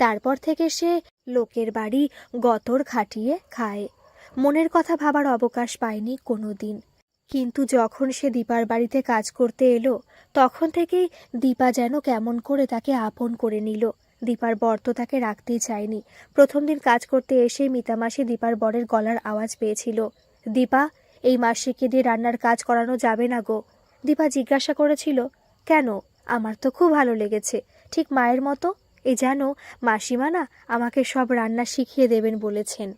Speaker 1: তারপর থেকে সে লোকের বাড়ি গতর খাটিয়ে খায়, মনের কথা ভাবার অবকাশ পায়নি কোনো দিন। কিন্তু যখন সে দীপার বাড়িতে কাজ করতে এলো, তখন থেকেই দীপা যেন কেমন করে তাকে আপন করে নিল। দীপার বর তো তাকে রাখতেই চায়নি। প্রথম দিন কাজ করতে এসে মিতামাসি দীপার বরের গলার আওয়াজ পেয়েছিল, দীপা এই মাসিকে দিয়ে রান্নার কাজ করানো যাবে না গো। দীপা জিজ্ঞাসা করেছিল, কেন? আমার তো খুব ভালো লেগেছে, ঠিক মায়ের মতো। এই জানো, মাসিমা না আমাকে সব রান্না শিখিয়ে দেবেন বলেছেন।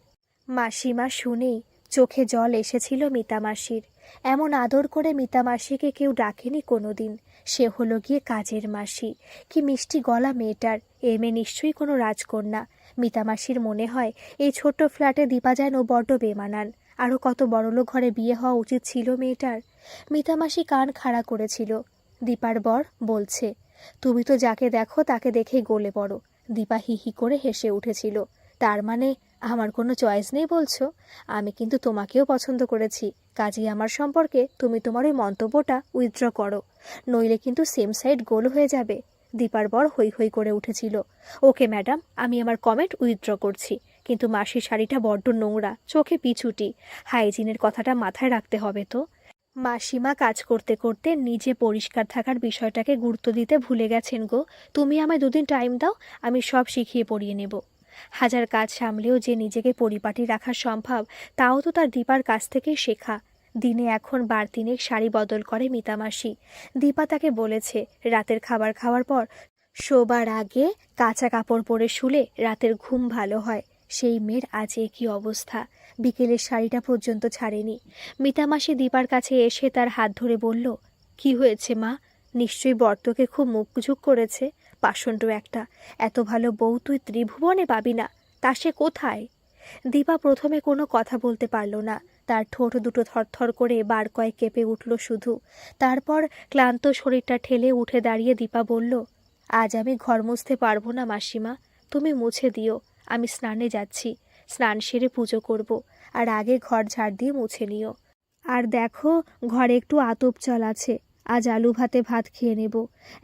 Speaker 1: মাসিমা শুনেই চোখে জল এসেছিল মিতা মাসির। এমন আদর করে মিতা মাসিকে কেউ ডাকেনি কোনোদিন। সে হলো গিয়ে কাজের মাসি। কি মিষ্টি গলা মেয়েটার, এ মেয়ে নিশ্চয়ই কোনো রাজকন্যা। মিতা মাসির মনে হয় এই ছোট্ট ফ্ল্যাটে দীপা যেন বড্ড বেমানান। আরও কত বড়লোক ঘরে বিয়ে হওয়া উচিত ছিল মেয়েটার। মিতা মাসি কান খাড়া করেছিল। দীপার বর বলছে, তুমি তো যাকে দেখো তাকে দেখেই গলে পড়ো। দীপা হি হি করে হেসে উঠেছিল। তার মানে আমার কোনো চয়েস নেই বলছো? আমি কিন্তু তোমাকেও পছন্দ করেছি, কাজেই আমার সম্পর্কে তুমি তোমার ওই মন্তব্যটা উইথড্র করো, নইলে কিন্তু সেম সাইড গোল হয়ে যাবে। দীপার বর হৈ হৈ করে উঠেছিল। ওকে ম্যাডাম, আমি আমার কমেন্ট উইথড্র করছি, কিন্তু মাসির শাড়িটা বড্ড নোংরা, চোখে পিছুটি। হাইজিনের কথাটা মাথায় রাখতে হবে তো। মাসিমা কাজ করতে করতে নিজে পরিষ্কার থাকার বিষয়টাকে গুরুত্ব দিতে ভুলে গেছেন গো। তুমি আমায় 2 দিন টাইম দাও, আমি সব শিখিয়ে পড়িয়ে নেব। হাজার কাজ সামলেও যে নিজেকে পরিপাটি রাখা সম্ভব, তাও তো তার দীপার কাছ থেকেই শেখা। দিনে এখন বার তিনেক শাড়ি বদল করে মিতামাসি। দীপা তাকে বলেছে, রাতের খাবার খাওয়ার পর শোবার আগে কাঁচা কাপড় পরে শুলে রাতের ঘুম ভালো হয়। সেই মেয়ের আজ কি অবস্থা, বিকেলের শাড়িটা পর্যন্ত ছাড়েনি। মিতামাসি দীপার কাছে এসে তার হাত ধরে বলল, কি হয়েছে মা? নিশ্চয়ই বর্তকে খুব মুখঝুঁক করেছে। পাষণ্ড একটা, এত ভালো বউ তুই ত্রিভুবনে পাবি না, তা সে কোথায়? দীপা প্রথমে কোনো কথা বলতে পারল না। তার ঠোঁট দুটো থরথর করে বার কয়েক কেঁপে উঠল শুধু। তারপর ক্লান্ত শরীরটা ঠেলে উঠে দাঁড়িয়ে দীপা বলল, আজ আমি ঘর মুছতে পারবো না মাসিমা, তুমি মুছে দিও। আমি স্নানে যাচ্ছি, স্নান সেরে পুজো করব, আর আগে ঘর ঝাড় দিয়ে মুছে নিও। আর দেখো, ঘরে একটু আতপ চাল আছে, আজ আলু ভাতে ভাত খেয়ে নেব।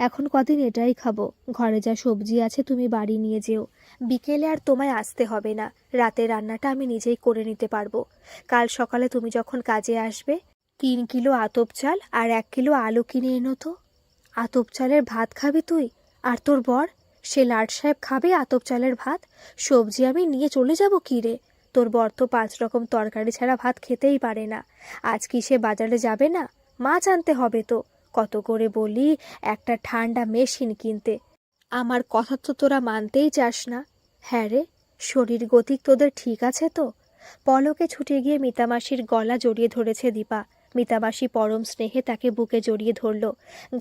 Speaker 1: এখন কদিন এটাই খাবো। ঘরে যা সবজি আছে তুমি বাড়ি নিয়ে যেও, বিকেলে আর তোমায় আসতে হবে না। রাতের রান্নাটা আমি নিজেই করে নিতে পারবো। কাল সকালে তুমি যখন কাজে আসবে 3 কিলো আতপ চাল আর 1 কিলো আলু কিনে এনো তো। আতপ চালের ভাত খাবি তুই? আর তোর বর? সে লাট সাহেব খাবে আতপ চালের ভাত? সবজি আমি নিয়ে চলে যাব কি রে? তোর বর তো 5 রকম তরকারি ছাড়া ভাত খেতেই পারে না। আজ কি সে বাজারে যাবে না? মাছ আনতে হবে তো। কত করে বলি একটা ঠান্ডা মেশিন কিনতে, আমার কথা তো তোরা মানতেই চাস না। হ্যাঁ রে, শরীর গতিক তোদের ঠিক আছে তো? পলকে ছুটে গিয়ে মিতামাসির গলা জড়িয়ে ধরেছে দীপা। মিতামাসি পরম স্নেহে তাকে বুকে জড়িয়ে ধরল,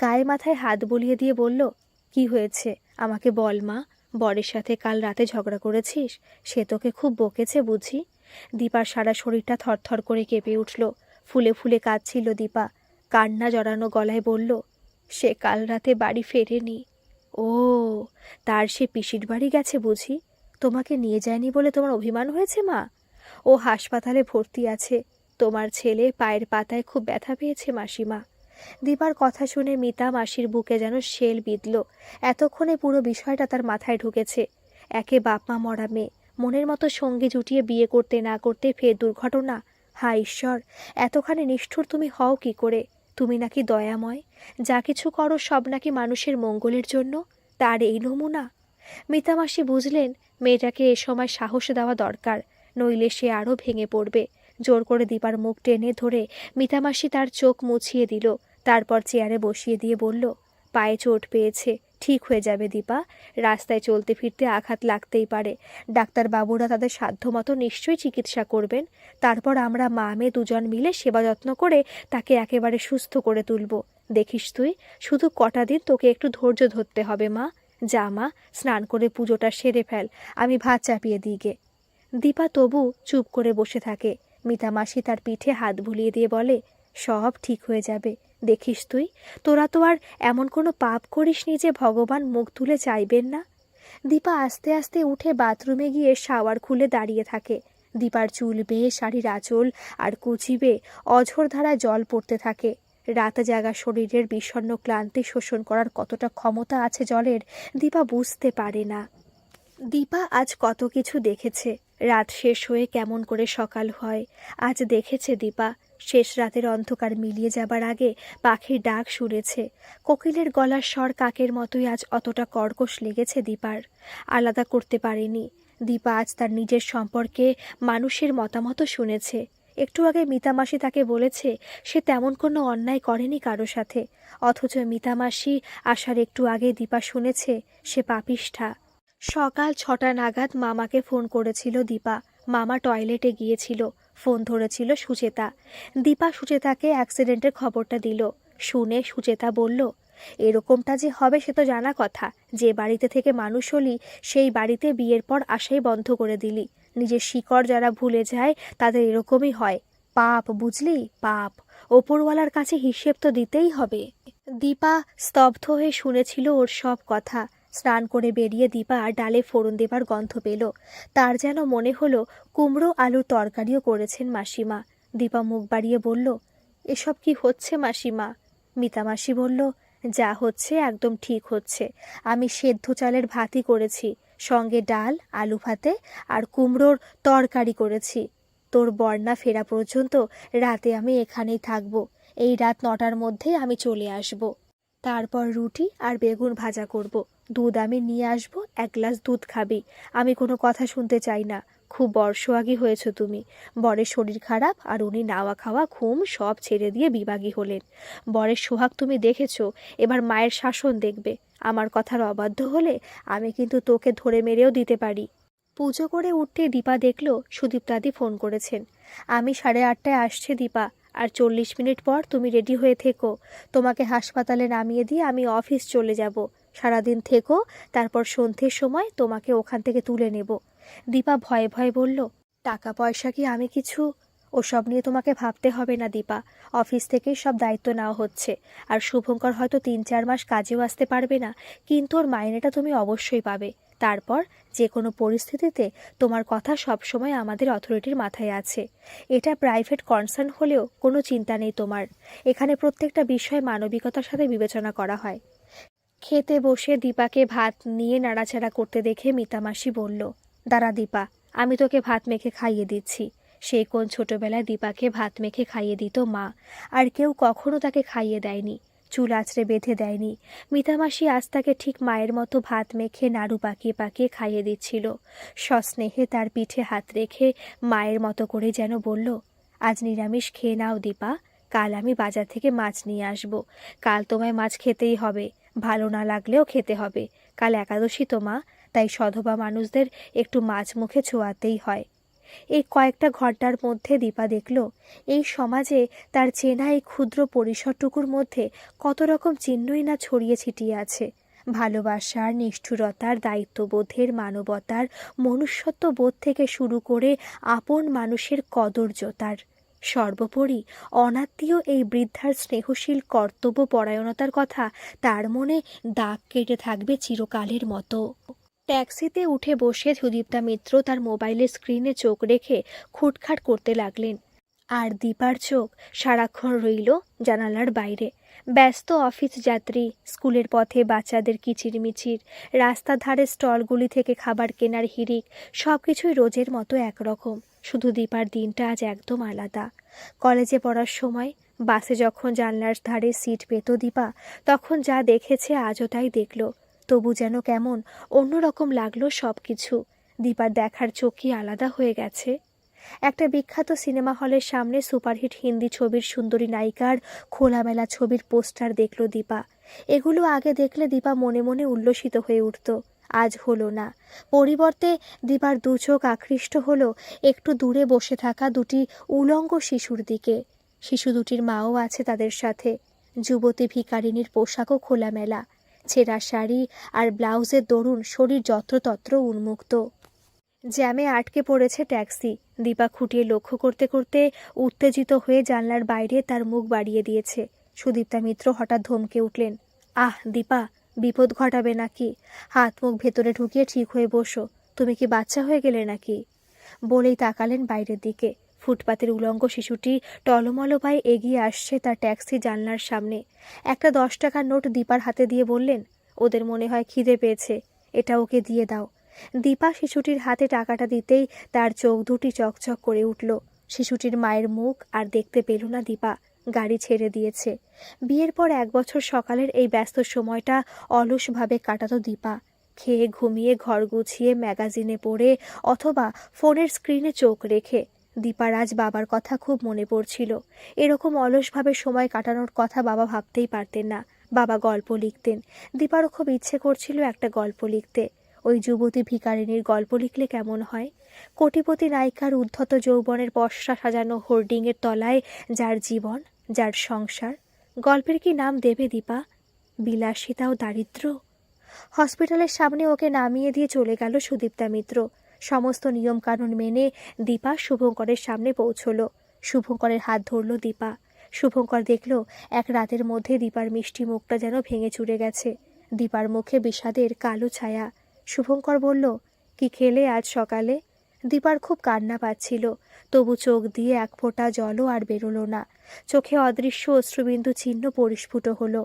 Speaker 1: গায়ে মাথায় হাত বুলিয়ে দিয়ে বলল, কি হয়েছে আমাকে বল মা। বরের সাথে কাল রাতে ঝগড়া করেছিস? সে তোকে খুব বকেছে বুঝি? দীপার সারা শরীরটা থরথর করে কেঁপে উঠল। ফুলে ফুলে কাঁদছিল দীপা। কান্না জড়ানো গলায় বলল, সে কাল রাতে বাড়ি ফেরেনি। ও, তার সে পিসির বাড়ি গেছে বুঝি? তোমাকে নিয়ে যায়নি বলে তোমার অভিমান হয়েছে মা? ও হাসপাতালে ভর্তি আছে। তোমার ছেলে পায়ের পাতায় খুব ব্যথা পেয়েছে মাসিমা। দীপার কথা শুনে মিতা মাসির বুকে যেন শেল বিঁধল। এতক্ষণে পুরো বিষয়টা তার মাথায় ঢুকেছে। একে বাপ মা মরা মেয়ে, মনের মতো সঙ্গী জুটিয়ে বিয়ে করতে না করতে ফের দুর্ঘটনা। হায় ঈশ্বর, এতখানি নিষ্ঠুর তুমি হও কি করে? তুমি নাকি দয়াময়, যা কিছু করো সব নাকি মানুষের মঙ্গলের জন্য। তার এই নমুনা। মিতামাসি বুঝলেন মেয়েটাকে এ সময় সাহস দেওয়া দরকার, নইলে সে আরও ভেঙে পড়বে। জোর করে দীপার মুখ টেনে ধরে মিতামাসি তার চোখ মুছিয়ে দিল। তারপর চেয়ারে বসিয়ে দিয়ে বলল, পায়ে চোট পেয়েছে, ঠিক হয়ে যাবে দীপা। রাস্তায় চলতে ফিরতে আঘাত লাগতেই পারে। ডাক্তারবাবুরা তাদের সাধ্যমতো নিশ্চয়ই চিকিৎসা করবেন। তারপর আমরা মা মেয়ে দুজন মিলে সেবা যত্ন করে তাকে একেবারে সুস্থ করে তুলব। দেখিস তুই, শুধু কটা দিন তোকে একটু ধৈর্য ধরতে হবে মা। যা মা, স্নান করে পুজোটা সেরে ফেল, আমি ভাত চাপিয়ে দিই গে। দীপা তবু চুপ করে বসে থাকে। মিতামাসি তার পিঠে হাত বুলিয়ে দিয়ে বলে, সব ঠিক হয়ে যাবে। দেখিস তুই, তোরা তো আর এমন কোনো পাপ করিসনি যে ভগবান মুখ তুলে চাইবেন না। দীপা আস্তে আস্তে উঠে বাথরুমে গিয়ে শাওয়ার খুলে দাঁড়িয়ে থাকে। দীপার চুল বেয়ে, শাড়ির আঁচল আর কুচি বেয়ে অঝোর ধারায় জল পড়তে থাকে। রাত জাগা শরীরের বিষণ্ণ ক্লান্তি শোষণ করার কতটা ক্ষমতা আছে জলের, দীপা বুঝতে পারে না। দীপা আজ কত কিছু দেখেছে। রাত শেষ হয়ে কেমন করে সকাল হয় আজ দেখেছে দীপা। শেষ রাতের অন্ধকার মিলিয়ে যাবার আগে পাখির ডাক শুনেছে। কোকিলের গলার স্বর কাকের মতোই আজ অতটা কর্কশ লেগেছে দীপার। আলাদা করতে পারেনি। দীপা আজ তার নিজের সম্পর্কে মানুষের মতামত শুনেছে। একটু আগে মিতামাসি তাকে বলেছে সে তেমন কোনো অন্যায় করেনি কারো সাথে, অথচ মিতামাসি আসার একটু আগে দীপা শুনেছে সে পাপিষ্ঠা। সকাল 6টা নাগাদ মামাকে ফোন করেছিল দীপা। মামা টয়লেটে গিয়েছিল। ফোন ধরেছিল সুচেতা। দীপা সুচেতাকে অ্যাক্সিডেন্টের খবরটা দিল। শুনে সুচেতা বলল, এরকমটা যে হবে সে তো জানা কথা। যে বাড়িতে থেকে মানুষ হলি সেই বাড়িতে বিয়ের পর আসাই বন্ধ করে দিলি। নিজের শিকড় যারা ভুলে যায় তাদের এরকমই হয়। পাপ, বুঝলি, পাপ। ওপরওয়ালার কাছে হিসেব তো দিতেই হবে। দীপা স্তব্ধ হয়ে শুনেছিল ওর সব কথা। স্নান করে বেরিয়ে দীপা ডালে ফোড়ন দেবার গন্ধ পেল। তার যেন মনে হলো কুমড়ো আলুর তরকারিও করেছেন মাসিমা। দীপা মুখ বাড়িয়ে বলল, এসব কি হচ্ছে মাসিমা? মিতামাসি বলল, যা হচ্ছে একদম ঠিক হচ্ছে। আমি সেদ্ধ চালের ভাতই করেছি, সঙ্গে ডাল, আলু ভাতে আর কুমড়োর তরকারি করেছি। তোর বর্ণা ফেরা পর্যন্ত রাতে আমি এখানেই থাকবো। এই রাত 9টার মধ্যে আমি চলে আসব। তারপর রুটি আর বেগুন ভাজা করব। দুধ আমি নিয়ে আসবো, 1 গ্লাস দুধ খাবি। আমি কোনো কথা শুনতে চাই না। খুব বর্ষোয়াগী হয়েছ তুমি। বরের শরীর খারাপ আর উনি নাওয়া খাওয়া ঘুম সব ছেড়ে দিয়ে বিভাগী হলেন। বরের সোহাগ তুমি দেখেছ, এবার মায়ের শাসন দেখবে। আমার কথার অবাধ্য হলে আমি কিন্তু তোকে ধরে মেরেও দিতে পারি। পুজো করে উঠতে দীপা দেখল সুদীপ্তাদি ফোন করেছেন। আমি 8:30টায় আসছে দীপা, আর 40 মিনিট পর তুমি রেডি হয়ে থেকো। তোমাকে হাসপাতালে নামিয়ে দিয়ে আমি অফিস চলে যাব। সারাদিন থেকো, তারপর সন্ধ্যের সময় তোমাকে ওখান থেকে তুলে নেব। দীপা ভয়ে ভয়ে বলল, টাকা পয়সা কি আমি কিছু? ওসব নিয়ে তোমাকে ভাবতে হবে না দীপা। অফিস থেকেই সব দায়িত্ব নেওয়া হচ্ছে। আর শুভঙ্কর হয়তো 3-4 মাস কাজেও আসতে পারবে না, কিন্তু ওর মাইনেটা তুমি অবশ্যই পাবে। তারপর যে কোনো পরিস্থিতিতে তোমার কথা সবসময় আমাদের অথরিটির মাথায় আছে। এটা প্রাইভেট কনসার্ন হলেও কোনো চিন্তা নেই তোমার। এখানে প্রত্যেকটা বিষয় মানবিকতার সাথে বিবেচনা করা হয়। খেতে বসে দীপাকে ভাত নিয়ে নাড়াচাড়া করতে দেখে মিতামাসি বলল, দাঁড়া দীপা, আমি তোকে ভাত মেখে খাইয়ে দিচ্ছি। সেই কোন ছোটবেলায় দীপাকে ভাত মেখে খাইয়ে দিত মা, আর কেউ কখনো তাকে খাইয়ে দেয়নি, চুল আঁচড়ে বেঁধে দেয়নি। মিতামাসি আজ তাকে ঠিক মায়ের মতো ভাত মেখে নাড়ু পাকিয়ে পাকিয়ে খাইয়ে দিচ্ছিল। সস্নেহে তার পিঠে হাত রেখে মায়ের মতো করে যেন বলল, আজ নিরামিষ খেয়ে নাও দীপা, কাল আমি বাজার থেকে মাছ নিয়ে আসব। কাল তোমায় মাছ খেতেই হবে, ভালো না লাগলেও খেতে হবে। কাল একাদশী তো মা, তাই সধবা মানুষদের একটু মাছ মুখে ছোঁয়াতেই হয়। এই কয়েকটা ঘন্টার মধ্যে দীপা দেখল এই সমাজে তার চেনা এই ক্ষুদ্র পরিসরটুকুর মধ্যে কত রকম চিহ্নই না ছড়িয়ে ছিটিয়ে আছে। ভালোবাসার, নিষ্ঠুরতার, দায়িত্ববোধের, মানবতার, মনুষ্যত্ববোধ থেকে শুরু করে আপন মানুষের কদর্যতার, সর্বোপরি অনাত্মীয় এই বৃদ্ধার স্নেহশীল কর্তব্য পরায়ণতার কথা তার মনে দাগ কেটে থাকবে চিরকালের মতো। ট্যাক্সিতে উঠে বসে সুদীপ্তা মিত্র তার মোবাইলের স্ক্রিনে চোখ রেখে খুটখাট করতে লাগলেন। আর দীপার চোখ সারাক্ষণ রইল জানালার বাইরে। ব্যস্ত অফিস যাত্রী, স্কুলের পথে বাচ্চাদের কিচিরমিচির, রাস্তার ধারে স্টলগুলি থেকে খাবার কেনার হিড়িক, সব কিছুই রোজের মতো একরকম। শুধু দীপার দিনটা আজ একদম আলাদা। কলেজে পড়ার সময় বাসে যখন জানলার ধারে সিট পেত দীপা, তখন যা দেখেছে আজও তাই দেখল। তবু যেন কেমন অন্যরকম লাগলো সব কিছু। দীপার দেখার চোখই আলাদা হয়ে গেছে। একটা বিখ্যাত সিনেমা হলের সামনে সুপারহিট হিন্দি ছবির সুন্দরী নায়িকার খোলামেলা ছবির পোস্টার দেখল দীপা। এগুলো আগে দেখলে দীপা মনে মনে উল্লসিত হয়ে উঠত। আজ হলো না। পরিবর্তে দীপার দু চোখ আকৃষ্ট হলো একটু দূরে বসে থাকা দুটি উলঙ্গ শিশুর দিকে। শিশু দুটির মাও আছে তাদের সাথে। যুবতী ভিখারিনীর পোশাকও খোলামেলা, ছেঁড়া শাড়ি আর ব্লাউজের দরুন শরীর যত্রতত্র উন্মুক্ত। জ্যামে আটকে পড়েছে ট্যাক্সি। দীপা খুঁটিয়ে লক্ষ্য করতে করতে উত্তেজিত হয়ে জানলার বাইরে তার মুখ বাড়িয়ে দিয়েছে। সুদীপ্তা মিত্র হঠাৎ ধমকে উঠলেন, আহ দীপা, বিপদ ঘটাবে নাকি? হাত মুখ ভেতরে ঢুকিয়ে ঠিক হয়ে বসো। তুমি কি বাচ্চা হয়ে গেলে নাকি? বলেই তাকালেন বাইরের দিকে। ফুটপাতের উলঙ্গ শিশুটি টলমল পায়ে এগিয়ে আসছে তার ট্যাক্সি জানলার সামনে। একটা 10 টাকার নোট দীপার হাতে দিয়ে বললেন, ওদের মনে হয় খিদে পেয়েছে, এটা ওকে দিয়ে দাও। দীপা শিশুটির হাতে টাকাটা দিতেই তার চোখ দুটি চকচক করে উঠল। শিশুটির মায়ের মুখ আর দেখতে পেল না দীপা। গাড়ি ছেড়ে দিয়েছে। বিয়ের পর 1 বছর সকালের এই ব্যস্ত সময়টা অলসভাবে কাটাতো দীপা। খেয়ে ঘুমিয়ে, ঘর গুছিয়ে, ম্যাগাজিনে পড়ে অথবা ফোনের স্ক্রিনে চোখ রেখে। দীপার আজ বাবার কথা খুব মনে পড়ছিল। এরকম অলসভাবে সময় কাটানোর কথা বাবা ভাবতেই পারতেন না। বাবা গল্প লিখতেন। দীপারও খুব ইচ্ছে করছিল একটা গল্প লিখতে। ওই যুবতী ভিখারিনীর গল্প লিখলে কেমন হয়? কোটিপতি নায়িকার উদ্ধত যৌবনের পসরা সাজানো হোর্ডিংয়ের তলায় যার জীবন, যার সংসার। গল্পের কি নাম দেবে দীপা? বিলাসিতা ও দারিদ্র্য? হসপিটালের সামনে ওকে নামিয়ে দিয়ে চলে গেল সুদীপ্তা মিত্র। সমস্ত নিয়মকানুন মেনে দীপা শুভঙ্করের সামনে পৌঁছল। শুভঙ্করের হাত ধরল দীপা। শুভঙ্কর দেখল এক রাতের মধ্যে দীপার মিষ্টি মুখটা যেন ভেঙে চুরে গেছে। দীপার মুখে বিষাদের কালো ছায়া। শুভঙ্কর বলল, কি খেলে আজ সকালে? দীপার খুব কান্না পাচ্ছিল, তবু চোখ দিয়ে এক ফোঁটা জলও আর বেরোলো না। চোখে অদৃশ্য অশ্রুবিন্দু চিহ্ন পরিস্ফুট হলো।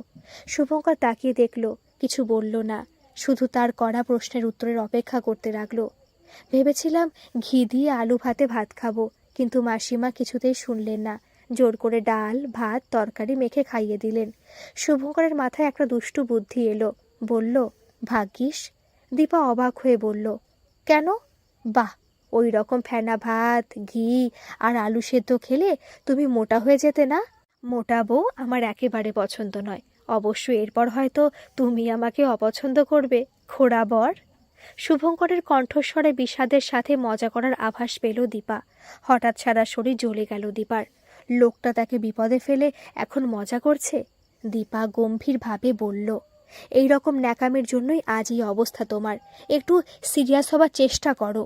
Speaker 1: শুভঙ্কর তাকিয়ে দেখল, কিছু বলল না, শুধু তার কড়া প্রশ্নের উত্তরের অপেক্ষা করতে লাগলো। ভেবেছিলাম ঘি দিয়ে আলু ভাতে ভাত খাবো, কিন্তু মাসিমা কিছুতেই শুনলেন না। জোর করে ডাল ভাত তরকারি মেখে খাইয়ে দিলেন। শুভঙ্করের মাথায় একটা দুষ্টু বুদ্ধি এলো। বলল, ভাগ্যিস। দীপা অবাক হয়ে বলল, কেন? বাহ, ওই রকম ফেনা ভাত ঘি আর আলু সেদ্ধ খেলে তুমি মোটা হয়ে যেতে না? মোটা বউ আমার একেবারে পছন্দ নয়। অবশ্য এরপর হয়তো তুমি আমাকে অপছন্দ করবে, খোড়া বর। শুভঙ্করের কণ্ঠস্বরে বিষাদের সাথে মজা করার আভাস পেল দীপা। হঠাৎ সারা শরীর জ্বলে গেল দীপার। লোকটা তাকে বিপদে ফেলে এখন মজা করছে। দীপা গম্ভীরভাবে বলল, এই রকম ন্যাকামের জন্যই আজ এই অবস্থা তোমার। একটু সিরিয়াস হবার চেষ্টা করো।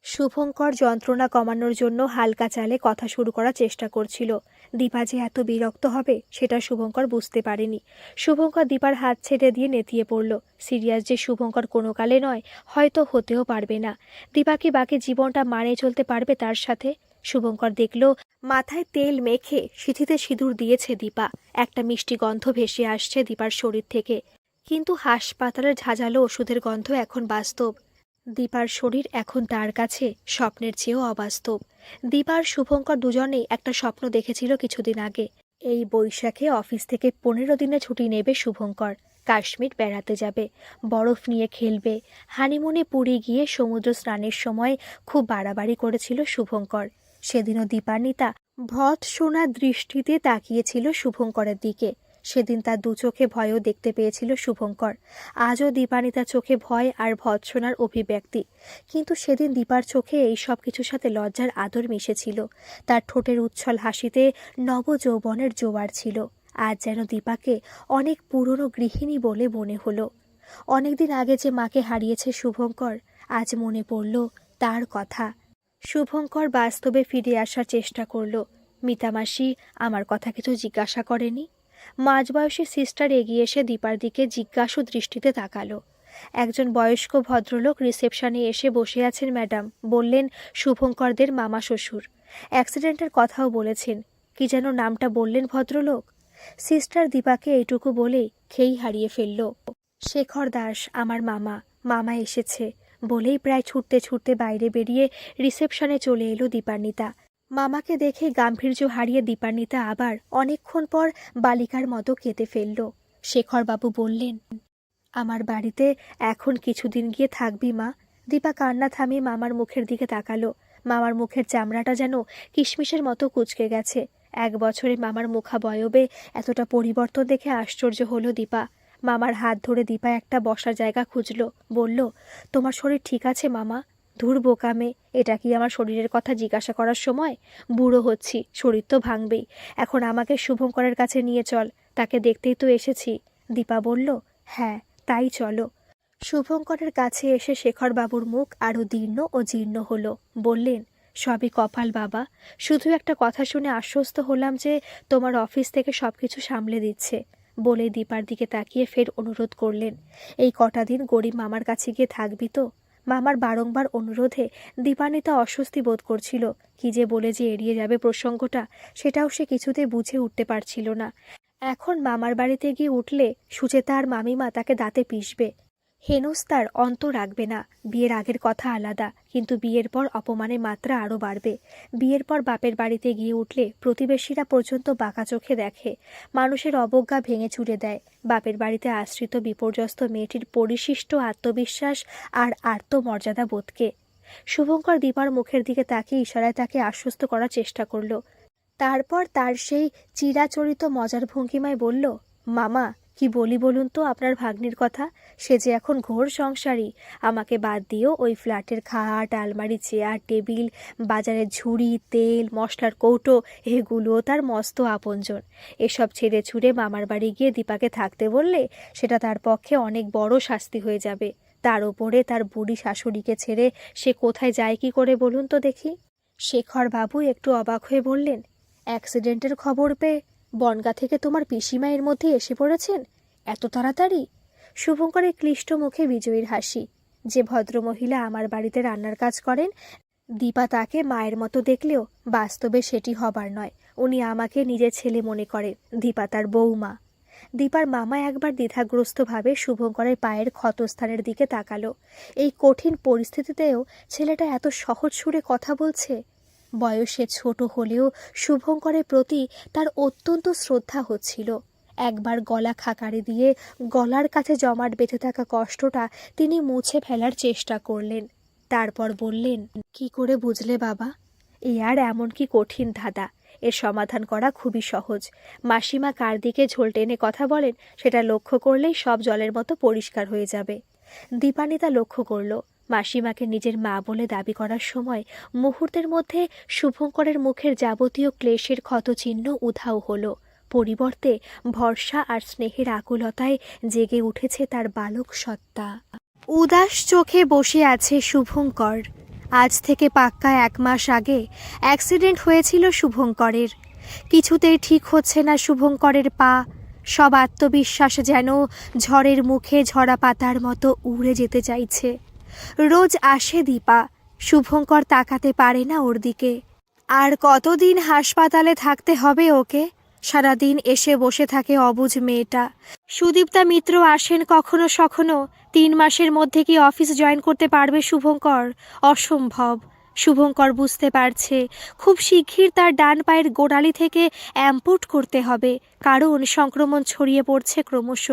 Speaker 1: শুভঙ্কর যন্ত্রণা কমানোর জন্য হালকা চালে কথা শুরু করার চেষ্টা করছিল। দীপা যে এত বিরক্ত হবে সেটা শুভঙ্কর বুঝতে পারেনি। শুভঙ্কর দীপার হাত ছেড়ে দিয়ে নেতিয়ে পড়ল। সিরিয়াস যে শুভঙ্কর কোনো কালে নয়, হয়তো হতেও পারবে না। দীপা কি বাকি জীবনটা মানিয়ে চলতে পারবে তার সাথে? শুভঙ্কর দেখল মাথায় তেল মেখে সিঁথিতে সিঁদুর দিয়েছে দীপা। একটা মিষ্টি গন্ধ ভেসে আসছে দীপার শরীর থেকে, কিন্তু হাসপাতালের ঝাঁঝালো ওষুধের গন্ধ এখন বাস্তব। দীপার শরীর এখন তার কাছে স্বপ্নের চেয়েও অবাস্তব। দীপার শুভঙ্কর দুজনেই একটা স্বপ্ন দেখেছিল কিছুদিন আগে। এই বৈশাখে অফিস থেকে 15 দিনের ছুটি নেবে শুভঙ্কর। কাশ্মীর বেড়াতে যাবে, বরফ নিয়ে খেলবে। হানিমুনে পুরী গিয়ে সমুদ্র স্নানের সময় খুব বাড়াবাড়ি করেছিল শুভঙ্কর। সেদিনও দীপান্বিতা ভৎসনা দৃষ্টিতে তাকিয়েছিল শুভঙ্করের দিকে। সেদিন তার দু চোখে ভয়ও দেখতে পেয়েছিল শুভঙ্কর। আজও দীপান্বিতার চোখে ভয় আর ভৎসনার অভিব্যক্তি, কিন্তু সেদিন দীপার চোখে এই সব কিছুর সাথে লজ্জার আদর মিশেছিল। তার ঠোঁটের উচ্ছল হাসিতে নবযৌবনের জোয়ার ছিল। আজ যেন দীপাকে অনেক পুরনো গৃহিণী বলে মনে হলো। অনেকদিন আগে যে মাকে হারিয়েছে শুভঙ্কর, আজ মনে পড়ল তার কথা। শুভঙ্কর বাস্তবে ফিরে আসার চেষ্টা করল। মিতামাসি আমার কথা কিছু জিজ্ঞাসা করেনি? মাঝবয়সী সিস্টার এগিয়ে এসে দীপার দিকে জিজ্ঞাসু দৃষ্টিতে তাকালো। একজন বয়স্ক ভদ্রলোক রিসেপশনে এসে বসে আছেন ম্যাডাম, বললেন শুভঙ্করদের মামা শ্বশুর। অ্যাক্সিডেন্টের কথাও বলেছেন। কি যেন নামটা বললেন ভদ্রলোক। সিস্টার দীপাকে এইটুকু বলেই খেই হারিয়ে ফেলল। শেখর দাস আমার মামা, মামা এসেছে বলেই প্রায় ছুটতে ছুটতে বাইরে বেরিয়ে রিসেপশনে চলে এলো দীপান্বিতা। মামাকে দেখে গাম্ভীর্য হারিয়ে দীপান্বিতা আবার অনেকক্ষণ পর বালিকার মতো কেঁদে ফেলল। শেখরবাবু বললেন, আমার বাড়িতে এখন কিছুদিন গিয়ে থাকবি মা? দীপা কান্না থামিয়ে মামার মুখের দিকে তাকালো। মামার মুখের চামড়াটা যেন কিশমিশের মতো কুঁচকে গেছে। 1 বছরে মামার মুখাবয়বে এতটা পরিবর্তন দেখে আশ্চর্য হলো দীপা। মামার হাত ধরে দীপা একটা বসার জায়গা খুঁজল। বলল, তোমার শরীর ঠিক আছে মামা? ধুর বোকামে, এটা কি আমার শরীরের কথা জিজ্ঞাসা করার সময়? বুড়ো হচ্ছি, শরীর তো ভাঙবেই। এখন আমাকে শুভঙ্করের কাছে নিয়ে চল, তাকে দেখতেই তো এসেছি। দীপা বলল, হ্যাঁ তাই চলো। শুভঙ্করের কাছে এসে শেখরবাবুর মুখ আরও দীর্ণ ও জীর্ণ হলো। বললেন, সবই কপাল বাবা। শুধু একটা কথা শুনে আশ্বস্ত হলাম যে তোমার অফিস থেকে সবকিছু সামলে দিচ্ছে। বলে দীপার দিকে তাকিয়ে ফের অনুরোধ করলেন, এই কটা দিন গরিব মামার কাছে গিয়ে থাকবি তো? মামার বারংবার অনুরোধে দীপান্বিতা অস্বস্তি বোধ করছিল। কি যে বলে যে এড়িয়ে যাবে প্রসঙ্গটা, সেটাও সে কিছুতে বুঝে উঠতে পারছিল না। এখন মামার বাড়িতে গিয়ে উঠলে সুচেতা আর মামিমা তাকে দাঁতে পিষবে। হেনস্তার অন্ত রাখবে না। বিয়ের আগের কথা আলাদা, কিন্তু বিয়ের পর অপমানের মাত্রা আরও বাড়বে। বিয়ের পর বাপের বাড়িতে গিয়ে উঠলে প্রতিবেশীরা পর্যন্ত বাঁকা চোখে দেখে। মানুষের অবজ্ঞা ভেঙে চুরে দেয়। বাপের বাড়িতে আশ্রিত বিপর্যস্ত মেয়েটির পরিশিষ্ট আত্মবিশ্বাস আর আত্মমর্যাদা বোধকে। শুভঙ্কর দীপার মুখের দিকে তাকিয়ে ইশারায় তাকে আশ্বস্ত করার চেষ্টা করল। তারপর তার সেই চিরাচরিত মজার ভঙ্গিমায় বলল, মামা কি বলি বলুন তো আপনার ভাগ্নির কথা। সে যে এখন ঘোর সংসারী। আমাকে বাদ দিয়েও ওই ফ্ল্যাটের খাট, আলমারি, চেয়ার, টেবিল, বাজারের ঝুড়ি, তেল, মশলার কৌটো এগুলোও তার মস্ত আপনজন। এসব ছেড়ে ছুড়ে মামার বাড়ি গিয়ে দীপাকে থাকতে বললে সেটা তার পক্ষে অনেক বড় শাস্তি হয়ে যাবে। তার ওপরে তার বুড়ি শাশুড়িকে ছেড়ে সে কোথায় যায় কি করে বলুন তো দেখি। শেখর বাবু একটু অবাক হয়ে বললেন, অ্যাক্সিডেন্টের খবর পেয়ে বনগা থেকে তোমার পিসিমা এর মধ্যে এসে পড়েছেন এত তাড়াতাড়ি? শুভঙ্করের ক্লিষ্ট মুখে বিজয়ীর হাসি। যে ভদ্রমহিলা আমার বাড়িতে রান্নার কাজ করেন, দীপা তাকে মায়ের মতো দেখলেও বাস্তবে সেটি হবার নয়। উনি আমাকে নিজের ছেলে মনে করেন, দীপা তার বৌমা। দীপার মামা একবার দ্বিধাগ্রস্তভাবে শুভঙ্করের পায়ের ক্ষতস্থানের দিকে তাকালো। এই কঠিন পরিস্থিতিতেও ছেলেটা এত সহজ সুরে কথা বলছে। বয়সে ছোট হলেও শুভঙ্করের প্রতি তার অত্যন্ত শ্রদ্ধা হচ্ছিল। একবার গলা খাকারি দিয়ে গলার কাছে জমাট বেঁধে থাকা কষ্টটা তিনি মুছে ফেলার চেষ্টা করলেন। তারপর বললেন, কি করে বুঝলে বাবা? এ আর এমন কি কঠিন ধাঁধা? এর সমাধান করা খুবই সহজ। মাসিমা কার দিকে ঝোল টেনে কথা বলেন সেটা লক্ষ্য করলেই সব জলের মতো পরিষ্কার হয়ে যাবে। দীপানি তা লক্ষ্য করল। মাসিমাকে নিজের মা বলে দাবি করার সময় মুহূর্তের মধ্যে শুভঙ্করের মুখের যাবতীয় ক্লেশের ক্ষতচিহ্ন উধাও হলো। পরিবর্তে ভরসা আর স্নেহের আকুলতায় জেগে উঠেছে তার বালক সত্তা। উদাস চোখে বসে আছে শুভঙ্কর। আজ থেকে পাক্কা 1 মাস আগে অ্যাক্সিডেন্ট হয়েছিল শুভঙ্করের। কিছুতেই ঠিক হচ্ছে না শুভঙ্করের পা। সব আত্মবিশ্বাস যেন ঝড়ের মুখে ঝরা পাতার মতো উড়ে যেতে চাইছে। রোজ আসে দীপা, শুভঙ্কর তাকাতে পারে না ওর দিকে। আর কতদিন হাসপাতালে থাকতে হবে ওকে? সারাদিন এসে বসে থাকে অবুঝ মেয়েটা। সুদীপ্তা মিত্র আসেন কখনো সখনো। 3 মাসের মধ্যে কি অফিস জয়েন করতে পারবে শুভঙ্কর? অসম্ভব। শুভঙ্কর বুঝতে পারছে খুব শিগগির তার ডান পায়ের গোড়ালি থেকে অ্যাম্পুট করতে হবে, কারণ সংক্রমণ ছড়িয়ে পড়ছে ক্রমশ।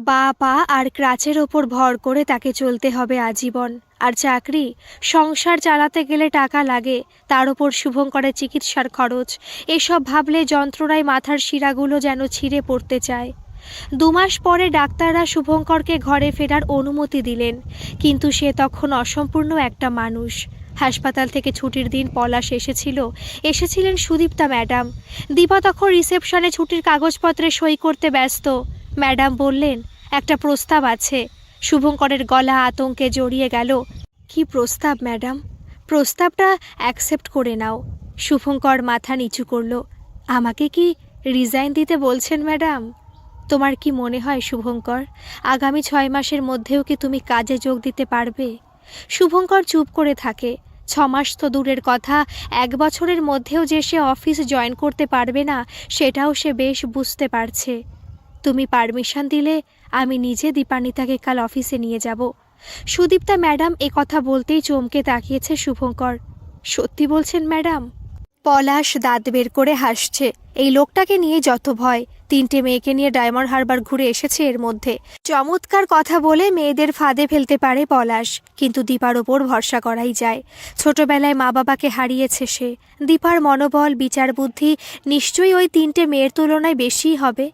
Speaker 1: বা পা আর ক্রাচের ওপর ভর করে তাকে চলতে হবে আজীবন। আর চাকরি, সংসার চালাতে গেলে টাকা লাগে, তার ওপর শুভঙ্করের চিকিৎসার খরচ। এসব ভাবলে যন্ত্রণায় মাথার শিরাগুলো যেন ছিঁড়ে পড়তে চায়। 2 মাস পরে ডাক্তাররা শুভঙ্করকে ঘরে ফেরার অনুমতি দিলেন, কিন্তু সে তখন অসম্পূর্ণ একটা মানুষ। হাসপাতাল থেকে ছুটির দিন পলাশ এসেছিলেন সুদীপ্তা ম্যাডাম। দীপা তখন রিসেপশনে ছুটির কাগজপত্রে সই করতে ব্যস্ত। ম্যাডাম বললেন, একটা প্রস্তাব আছে। শুভঙ্করের গলা আতঙ্কে জড়িয়ে গেল। কি প্রস্তাব ম্যাডাম? প্রস্তাবটা অ্যাকসেপ্ট করে নাও। শুভঙ্কর মাথা নিচু করল। আমাকে কি রিজাইন দিতে বলছেন ম্যাডাম? তোমার কি মনে হয় শুভঙ্কর, আগামী 6 মাসের মধ্যেও কি তুমি কাজে যোগ দিতে পারবে? শুভঙ্কর চুপ করে থাকে। 6 মাস তো দূরের কথা, 1 বছরের মধ্যেও যে সে অফিস জয়েন করতে পারবে না সেটাও সে বেশ বুঝতে পারছে। তুমি পারমিশন দিলে আমি নিজে দীপান্বিতাকে কাল অফিসে নিয়ে যাব। সুদীপ্তা ম্যাডাম কথা বলতেই চমকে তাকিয়েছে শুভঙ্কর। সত্যি বলছেন ম্যাডাম? পলাশ দাঁত বের করে হাসছে। এই লোকটাকে নিয়ে যত ভয়। 3টে মেয়েকে নিয়ে ডায়মন্ড হারবার ঘুরে এসেছে এর মধ্যে। চমৎকার কথা বলে মেয়েদের ফাঁদে ফেলতে পারে পলাশ, কিন্তু দীপার ওপর ভরসা করাই যায়। ছোটবেলায় মা বাবাকে হারিয়েছে সে। দীপার মনোবল, বিচার বুদ্ধি নিশ্চয়ই ওই 3টে মেয়ের তুলনায় বেশিই হবে।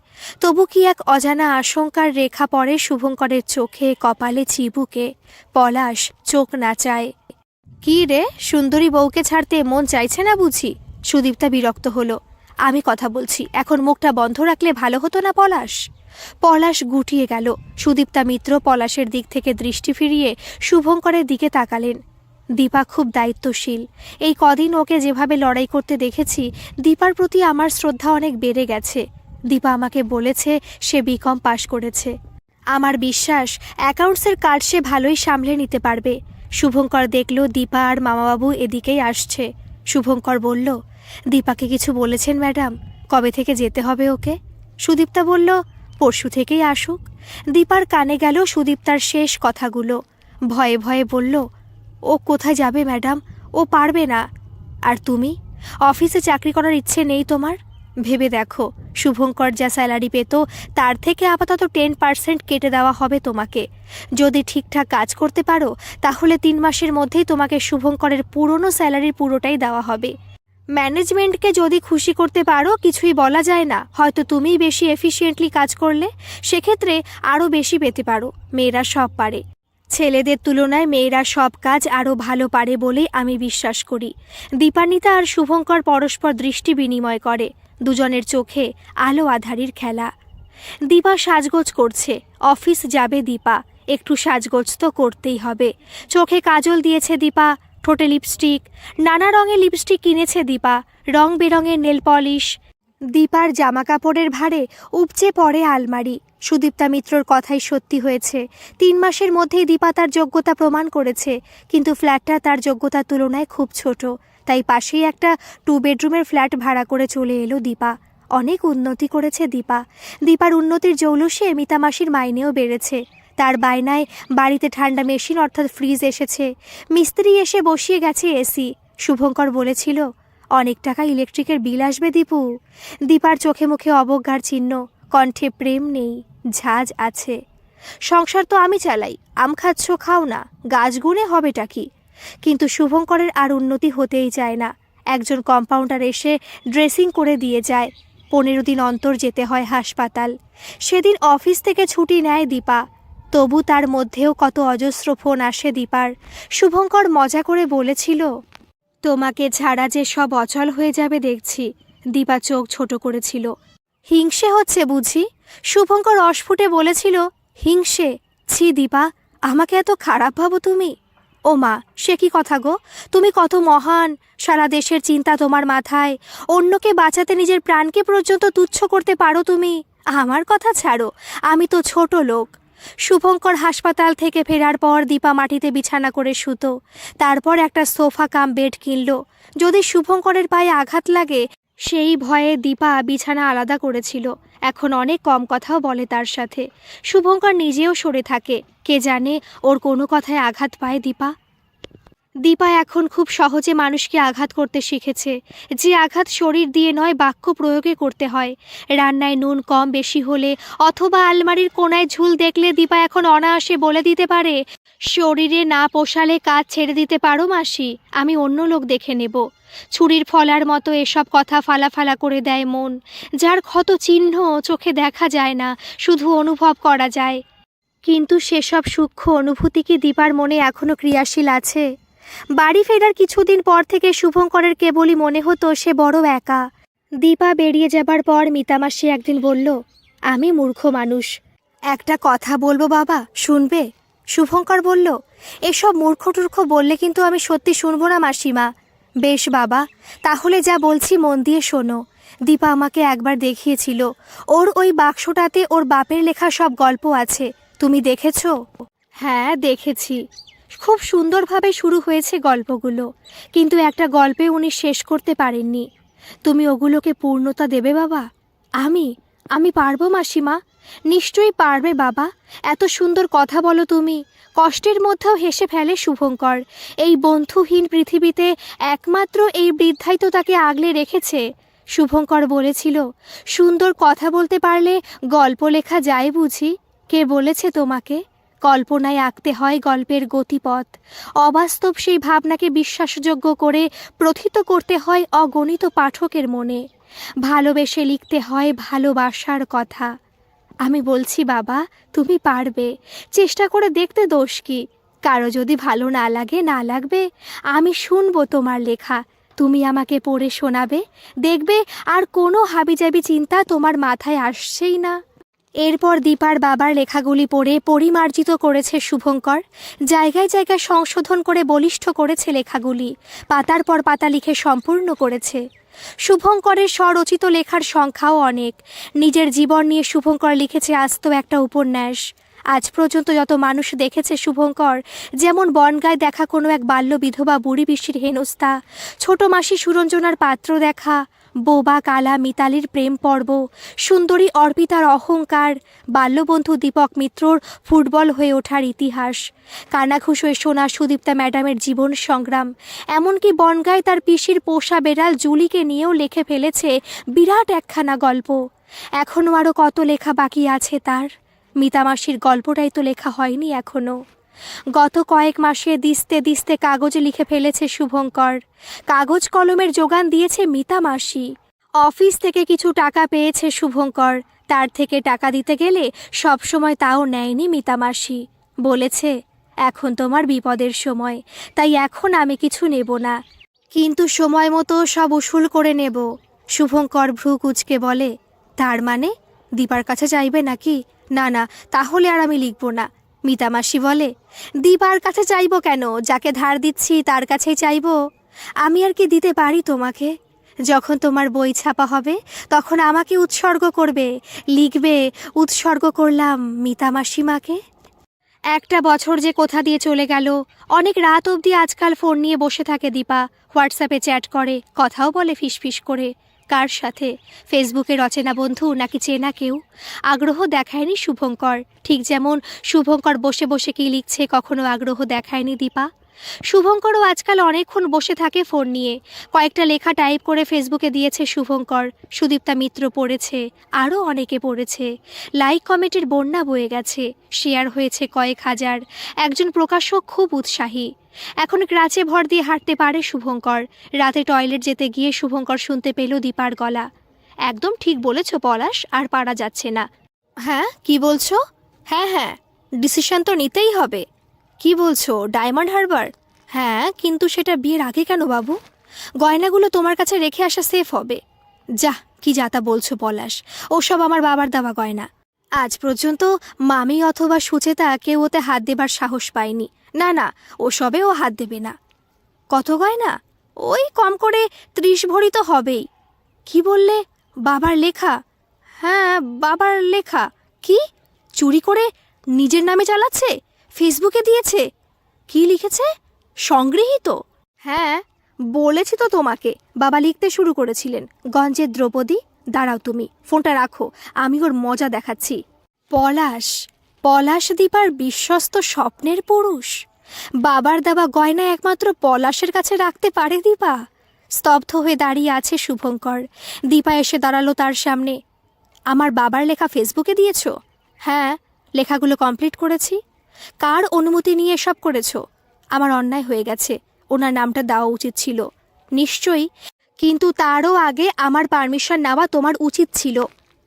Speaker 1: তবু কি এক অজানা আশঙ্কার রেখা পড়ে শুভঙ্করের চোখে, কপালে, চিবুকে। পলাশ চোখ নাচায়। কি রে, সুন্দরী বউকে ছাড়তে মন চাইছে না বুঝি? সুদীপ্তা বিরক্ত হলো। আমি কথা বলছি, এখন মুখটা বন্ধ রাখলে ভালো হতো না পলাশ? পলাশ গুটিয়ে গেল। সুদীপ্তা মিত্র পলাশের দিক থেকে দৃষ্টি ফিরিয়ে শুভঙ্করের দিকে তাকালেন। দীপা খুব দায়িত্বশীল। এই কদিন ওকে যেভাবে লড়াই করতে দেখেছি, দীপার প্রতি আমার শ্রদ্ধা অনেক বেড়ে গেছে। দীপা আমাকে বলেছে সে বিকম পাশ করেছে। আমার বিশ্বাস অ্যাকাউন্টসের কাজ সে ভালোই সামলে নিতে পারবে। শুভঙ্কর দেখল দীপা আর মামাবাবু এদিকেই আসছে। শুভঙ্কর বলল, দীপাকে কিছু বলেছেন ম্যাডাম? কবে থেকে যেতে হবে ওকে? সুদীপ্তা বলল, পরশু থেকেই আসুক। দীপার কানে গেল সুদীপ্তার শেষ কথাগুলো। ভয়ে ভয়ে বলল, ও কোথায় যাবে ম্যাডাম? ও পারবে না। আর তুমি? অফিসে চাকরি করার ইচ্ছে নেই তোমার? ভেবে দেখো, শুভঙ্কর যা স্যালারি পেত তার থেকে আপাতত 10% কেটে দেওয়া হবে তোমাকে। যদি ঠিকঠাক কাজ করতে পারো তাহলে 3 মাসের মধ্যেই তোমাকে শুভঙ্করের পুরনো স্যালারির পুরোটাই দেওয়া হবে। ম্যানেজমেন্টকে যদি খুশি করতে পারো কিছুই বলা যায় না, হয়তো তুমিই বেশি এফিশিয়েন্টলি কাজ করলে সেক্ষেত্রে আরও বেশি পেতে পারো। মেয়েরা সব পারে, ছেলেদের তুলনায় মেয়েরা সব কাজ আরও ভালো পারে বলেই আমি বিশ্বাস করি। দীপান্বিতা আর শুভঙ্কর পরস্পর দৃষ্টি বিনিময় করে, দুজনের চোখে আলো আঁধারির খেলা। দীপা সাজগোজ করছে, অফিস যাবে দীপা, একটু সাজগোজ তো করতেই হবে। চোখে কাজল দিয়েছে দীপা, ঠোঁটে লিপস্টিক, নানা রঙের লিপস্টিক কিনেছে দীপা, রং বেরঙের নেল পলিশ। দীপার জামা কাপড়ের ভারে উপচে পড়ে আলমারি। সুদীপ্তা মিত্রর কথাই সত্যি হয়েছে, 3 মাসের মধ্যেই দীপা তার যোগ্যতা প্রমাণ করেছে। কিন্তু ফ্ল্যাটটা তার যোগ্যতার তুলনায় খুব ছোট, তাই পাশেই একটা 2 বেডরুমের ফ্ল্যাট ভাড়া করে চলে এলো দীপা। অনেক উন্নতি করেছে দীপা। দীপার উন্নতির জৌলুসে মিতা মাসির মাইনেও বেড়েছে। তার বায়নায় বাড়িতে ঠান্ডা মেশিন অর্থাৎ ফ্রিজ এসেছে, মিস্ত্রি এসে বসিয়ে গেছে এসি। শুভঙ্কর বলেছিল অনেক টাকা ইলেকট্রিকের বিল আসবে দীপু। দীপার চোখে মুখে অবজ্ঞার চিহ্ন, কণ্ঠে প্রেম নেই, ঝাঁজ আছে। সংসার তো আমি চালাই, আম খাচ্ছ খাও না, গাছ গুনে হবেটা কি। কিন্তু শুভঙ্করের আর উন্নতি হতেই চায় না। একজন কম্পাউন্ডার এসে ড্রেসিং করে দিয়ে যায়, 15 দিন অন্তর যেতে হয় হাসপাতাল। সেদিন অফিস থেকে ছুটি নেয় দীপা, তবু তার মধ্যেও কত অজস্র ফোন আসে দীপার। শুভঙ্কর মজা করে বলেছিল তোমাকে ছাড়া যে সব অচল হয়ে যাবে দেখছি। দীপা চোখ ছোট করেছিল। হিংসে হচ্ছে বুঝি? শুভঙ্কর অস্ফুটে বলেছিল হিংসে? ছি দীপা, আমাকে এত খারাপ ভাবো তুমি? ও মা, সে কি কথা গো? তুমি কত মহান, সারা দেশের চিন্তা তোমার মাথায়, অন্যকে বাঁচাতে নিজের প্রাণকে পর্যন্ত তুচ্ছ করতে পারো তুমি। আমার কথা ছাড়ো, আমি তো ছোট লোক। শুভঙ্কর হাসপাতাল থেকে ফেরার পর দীপা মাটিতে বিছানা করে শুতো। তারপর একটা সোফা কাম বেড কিনল, যদি শুভঙ্করের পায়ে আঘাত লাগে সেই ভয়ে দীপা বিছানা আলাদা করেছিল। এখন অনেক কম কথাও বলে তার সাথে। শুভঙ্কর নিজেও সরে থাকে, কে জানে ওর কোনো কথায় আঘাত পায় দীপা। দীপা এখন খুব সহজে মানুষকে আঘাত করতে শিখেছে, যে আঘাত শরীর দিয়ে নয় বাক্য প্রয়োগে করতে হয়। রান্নায় নুন কম বেশি হলে অথবা আলমারির কোনায় ঝুল দেখলে দীপা এখন অনায়াসে বলে দিতে পারে শরীরে না পোষালে কাজ ছেড়ে দিতে পারো মাসি, আমি অন্য লোক দেখে নেব। ছুরির ফলার মতো এসব কথা ফালা করে দেয় মন, যার ক্ষত চিহ্ন চোখে দেখা যায় না, শুধু অনুভব করা যায়। কিন্তু সেসব সূক্ষ্ম অনুভূতি কি দীপার মনে এখনও ক্রিয়াশীল আছে? বাড়ি ফেরার কিছুদিন পর থেকে শুভঙ্করের কেবলই মনে হতো সে বড় একা। দীপা বেরিয়ে যাবার পর মিতামাসি একদিন বলল, আমি মূর্খ মানুষ, একটা কথা বলবো বাবা, শুনবে? শুভঙ্কর বলল, এসব মূর্খ টূর্খ বললে কিন্তু আমি সত্যি শুনবো না মাসিমা। বেশ বাবা, তাহলে যা বলছি মন দিয়ে শোনো। দীপা আমাকে একবার দেখিয়েছিল, ওর ওই বাক্সটাতে ওর বাপের লেখা সব গল্প আছে, তুমি দেখেছো? হ্যাঁ দেখেছি, খুব সুন্দরভাবে শুরু হয়েছে গল্পগুলো, কিন্তু একটা গল্পে উনি শেষ করতে পারেননি। তুমি ওগুলোকে পূর্ণতা দেবে বাবা? আমি পারবো মাসিমা। নিশ্চয়ই পারবে বাবা, এত সুন্দর কথা বলো তুমি। কষ্টের মধ্যেও হেসে ফেলে শুভঙ্কর। এই বন্ধুহীন পৃথিবীতে একমাত্র এই বৃদ্ধাই তো তাকে আগলে রেখেছে। শুভঙ্কর বলেছিল সুন্দর কথা বলতে পারলে গল্প লেখা যায় বুঝি? কে বলেছে তোমাকে? কল্পনায় আঁকতে হয় গল্পের গতিপথ, অবাস্তব সেই ভাবনাকে বিশ্বাসযোগ্য করে প্রথিত করতে হয় অগণিত পাঠকের মনে। ভালোবেসে লিখতে হয় ভালোবাসার কথা। আমি বলছি বাবা, তুমি পারবে, চেষ্টা করে দেখতে দোষ কি? কারো যদি ভালো না লাগবে, আমি শুনবো তোমার লেখা, তুমি আমাকে পড়ে শোনাবে, দেখবে আর কোনো হাবিজাবি চিন্তা তোমার মাথায় আসছেই না। এরপর দীপার বাবার লেখাগুলি পড়ে পরিমার্জিত করেছে শুভঙ্কর, জায়গায় জায়গায় সংশোধন করে বলিষ্ঠ করেছে লেখাগুলি, পাতার পর পাতা লিখে সম্পূর্ণ করেছে। শুভঙ্করের স্বরচিত লেখার সংখ্যাও অনেক। নিজের জীবন নিয়ে শুভঙ্কর লিখেছে আস্ত একটা উপন্যাস। আজ পর্যন্ত যত মানুষ দেখেছে শুভঙ্কর, যেমন বনগায় দেখা কোনো এক বাল্য বিধবা বুড়ি পিসির হেনস্থা, ছোট মাসি সুরঞ্জনার পাত্র দেখা, বোবা কালা মিতালির প্রেম পর্ব, সুন্দরী অর্পিতার অহংকার, বাল্যবন্ধু দীপক মিত্রর ফুটবল হয়ে ওঠার ইতিহাস, কানাঘুষ হয়ে শোনা সুদীপ্তা ম্যাডামের জীবন সংগ্রাম, এমনকি বনগাঁয় তার পিসির পোষা বেড়াল জুলিকে নিয়েও লিখে ফেলেছে বিরাট একখানা গল্প। এখনও আরও কত লেখা বাকি আছে তার। মিতামাসির গল্পটাই তো লেখা হয়নি এখনও। গত কয়েক মাসে দিস্তে দিস্তে কাগজে লিখে ফেলেছে শুভঙ্কর। কাগজ কলমের যোগান দিয়েছে মিতামাসি। অফিস থেকে কিছু টাকা পেয়েছে শুভঙ্কর, তার থেকে টাকা দিতে গেলে সবসময় তাও নেয়নি মিতামাসি। বলেছে এখন তোমার বিপদের সময়, তাই এখন আমি কিছু নেব না, কিন্তু সময় মতো সব উসুল করে নেব। শুভঙ্কর ভ্রু কুঁচকে বলে, তার মানে দীপার কাছে চাইবে নাকি? না না, তাহলে আর আমি লিখব না। মিতামাসি বলে, দীপার কাছে চাইব কেন? যাকে ধার দিচ্ছি তার কাছেই চাইব। আমি আর কি দিতে পারি তোমাকে? যখন তোমার বই ছাপা হবে তখন আমাকে উৎসর্গ করবে, লিখবে উৎসর্গ করলাম মিতামাসিমাকে। একটা বছর যে কোথা দিয়ে চলে গেল। অনেক রাত অবধি আজকাল ফোন নিয়ে বসে থাকে দীপা, হোয়াটসঅ্যাপে চ্যাট করে, কথাও বলে ফিসফিস করে। কার সাথে? ফেসবুকের অচেনা বন্ধু নাকি চেনা কেউ? আগ্রহ দেখায়নি শুভঙ্কর, ঠিক যেমন শুভঙ্কর বসে বসে কী লিখছে কখনো আগ্রহ দেখায়নি দীপা। শুভঙ্করও আজকাল অনেকক্ষণ বসে থাকে ফোন নিয়ে। কয়েকটা লেখা টাইপ করে ফেসবুকে দিয়েছে শুভঙ্কর, সুদীপ্তা মিত্র পড়েছে, আরও অনেকে পড়েছে। লাইক কমেন্টের বন্যা বয়ে গেছে, শেয়ার হয়েছে কয়েক হাজার। একজন প্রকাশক খুব উৎসাহী। এখন ক্রাচে ভর দিয়ে হাঁটতে পারে শুভঙ্কর। রাতে টয়লেট যেতে গিয়ে শুভঙ্কর শুনতে পেল দীপার গলা, একদম ঠিক বলেছ পলাশ, আর পারা যাচ্ছে না। হ্যাঁ, কি বলছো? হ্যাঁ হ্যাঁ, ডিসিশন তো নিতেই হবে। কি বলছো, ডায়মন্ড হারবার? হ্যাঁ, কিন্তু সেটা বিয়ের আগে কেন বাবু? গয়নাগুলো তোমার কাছে রেখে আসা সেফ হবে। যা, কি যাতা বলছো পলাশ, ওসব আমার বাবার দেওয়া গয়না। আজ পর্যন্ত মামি অথবা সুচেতা কেউ ওতে হাত দেবার সাহস পায়নি। না না, ওসবে ও হাত দেবে না। কত গয়না? ওই কম করে 30 ভরি তো হবেই। কি বললে? বাবার লেখা? হ্যাঁ, বাবার লেখা। কি, চুরি করে নিজের নামে চালাচ্ছে? ফেসবুকে দিয়েছে? কি লিখেছে? সংগৃহীত? হ্যাঁ, বলেছি তো তোমাকে, বাবা লিখতে শুরু করেছিলেন, গঞ্জের দ্রৌপদী। দাঁড়াও তুমি, ফোনটা রাখো, আমি ওর মজা দেখাচ্ছি। পলাশ, পলাশ দীপার বিশ্বস্ত স্বপ্নের পুরুষ। বাবার দেওয়া গয়না একমাত্র পলাশের কাছে রাখতে পারে দীপা। স্তব্ধ হয়ে দাঁড়িয়ে আছে শুভঙ্কর। দীপা এসে দাঁড়ালো তার সামনে। আমার বাবার লেখা ফেসবুকে দিয়েছ? হ্যাঁ, লেখাগুলো কমপ্লিট করেছি। কার অনুমতি নিয়ে সব করেছ? আমার অন্যায় হয়ে গেছে, ওনার নামটা দেওয়া উচিত ছিল। নিশ্চয়ই, কিন্তু তারও আগে আমার পারমিশন নেওয়া তোমার উচিত ছিল।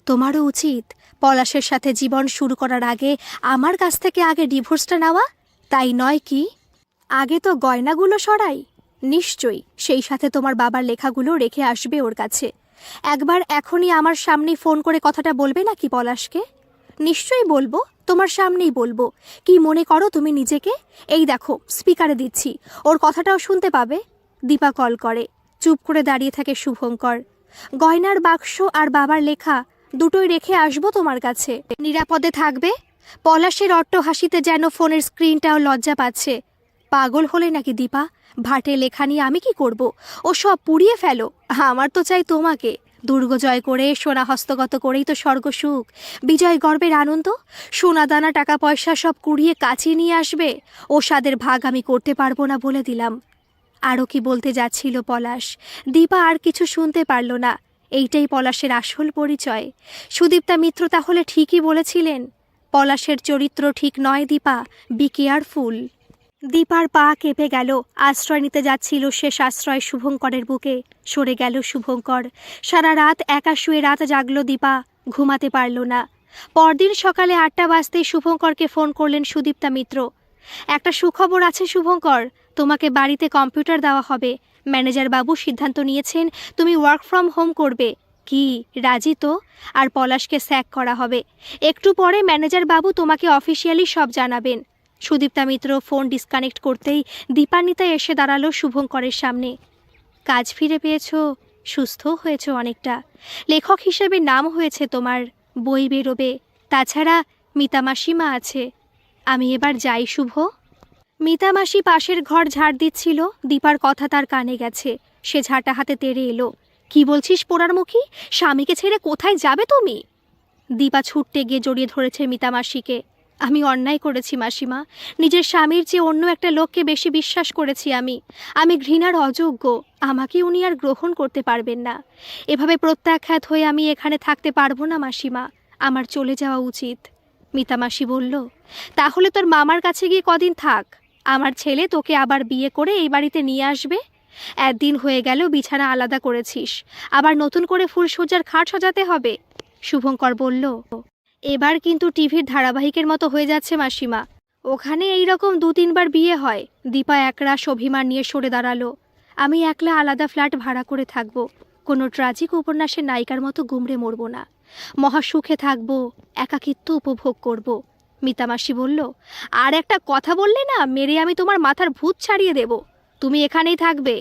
Speaker 1: তোমারও উচিত পলাশের সাথে জীবন শুরু করার আগে আমার কাছ থেকে আগে ডিভোর্সটা নেওয়া, তাই নয় কি? আগে তো গয়নাগুলো সরাই। নিশ্চয়ই, সেই সাথে তোমার বাবার লেখাগুলো রেখে আসবে ওর কাছে। একবার এখনই আমার সামনেই ফোন করে কথাটা বলবে নাকি পলাশকে? নিশ্চয়ই বলবো, তোমার সামনেই বলবো। কি মনে করো তুমি নিজেকে? এই দেখো, স্পিকারে দিচ্ছি, ওর কথাটাও শুনতে পাবে। দীপা কল করে। চুপ করে দাঁড়িয়ে থাকে শুভঙ্কর। গয়নার বাক্স আর বাবার লেখা দুটোই রেখে আসবো তোমার কাছে, নিরাপদে থাকবে। পলাশের অট্ট হাসিতে যেন ফোনের স্ক্রিনটাও লজ্জা পাচ্ছে। পাগল হলে নাকি দীপা? ভাটে লেখা নিয়ে আমি কি করব? ও সব পুড়িয়ে ফেলো, আমার তো চাই তোমাকে। দুর্গ জয় করে সোনা হস্তগত করেই তো স্বর্গসুখ, বিজয় গর্বের আনন্দ। সোনা দানা টাকা পয়সা সব কুড়িয়ে কাছে নিয়ে আসবে, ও স্বাদের ভাগ আমি করতে পারবো না বলে দিলাম। আরও কি বলতে যাচ্ছিল পলাশ, দীপা আর কিছু শুনতে পারল না। এইটাই পলাশের আসল পরিচয়। সুদীপ্তা মিত্র তাহলে ঠিকই বলেছিলেন, পলাশের চরিত্র ঠিক নয় দীপা, বি কেয়ারফুল। দীপার পা কেঁপে গেল। আশ্রয় নিতে যাচ্ছিল শেষ আশ্রয় শুভঙ্করের বুকে। সরে গেল শুভঙ্কর। সারা রাত একা শুয়ে রাত জাগল দীপা, ঘুমাতে পারল না। পরদিন সকালে 8টা বাজতেই শুভঙ্করকে ফোন করলেন সুদীপ্তা মিত্র। একটা সুখবর আছে শুভঙ্কর, তোমাকে বাড়িতে কম্পিউটার দেওয়া হবে। ম্যানেজার বাবু সিদ্ধান্ত নিয়েছেন তুমি ওয়ার্ক ফ্রম হোম করবে। কি, রাজি তো? আর পলাশকে স্যাক করা হবে। একটু পরে ম্যানেজার বাবু তোমাকে অফিসিয়ালি সব জানাবেন। সুদীপ্তা মিত্র ফোন ডিসকানেক্ট করতেই দীপান্বিতা এসে দাঁড়ালো শুভঙ্করের সামনে। কাজ ফিরে পেয়েছো, সুস্থ হয়েছো অনেকটা। লেখক হিসেবে নাম হয়েছে তোমার, বই বেরোবে। তাছাড়া মিতামাসিমা আছে। আমি এবার যাই শুভ। মিতামাসি পাশের ঘর ঝাড় দিচ্ছিল। দীপার কথা তার কানে গেছে। সে ঝাঁটা হাতে তেড়ে এলো। কি বলছিস পোড়ারমুখী? স্বামীকে ছেড়ে কোথায় যাবে তুমি? দীপা ছুটতে গিয়ে জড়িয়ে ধরেছে মিতা মাসিকে। আমি অন্যায় করেছি মাসিমা, নিজের স্বামীর চেয়ে অন্য একটা লোককে বেশি বিশ্বাস করেছি আমি ঘৃণার অযোগ্য, আমাকে উনি আর গ্রহণ করতে পারবেন না। এভাবে প্রত্যাখ্যাত হয়ে আমি এখানে থাকতে পারবো না মাসিমা, আমার চলে যাওয়া উচিত। মিতা মাসি বলল, তাহলে তোর মামার কাছে গিয়ে কদিন থাক, আমার ছেলে তোকে আবার বিয়ে করে এই বাড়িতে নিয়ে আসবে। একদিন হয়ে গেল বিছানা আলাদা করেছিস, আবার নতুন করে ফুলসজ্জার খাট সাজাতে হবে। শুভঙ্কর বলল, এবার কিন্তু টিভির ধারাবাহিকের মতো হয়ে যাচ্ছে মাসিমা, ওখানে এই রকম 2-3 বার বিয়ে হয়। দীপা একরাশ অভিমান নিয়ে সরে দাঁড়ালো। আমি একলা আলাদা ফ্ল্যাট ভাড়া করে থাকব, কোনো ট্র্যাজিক উপন্যাসের নায়িকার মতো গুমড়ে মরব না, মহাসুখে থাকব, একাকিত্ব উপভোগ করব। মিতা মাসি বলল, আর একটা কথা বললে না, মেরে আমি তোমার মাথার ভূত ছাড়িয়ে দেব। তুমি এখানেই থাকবে।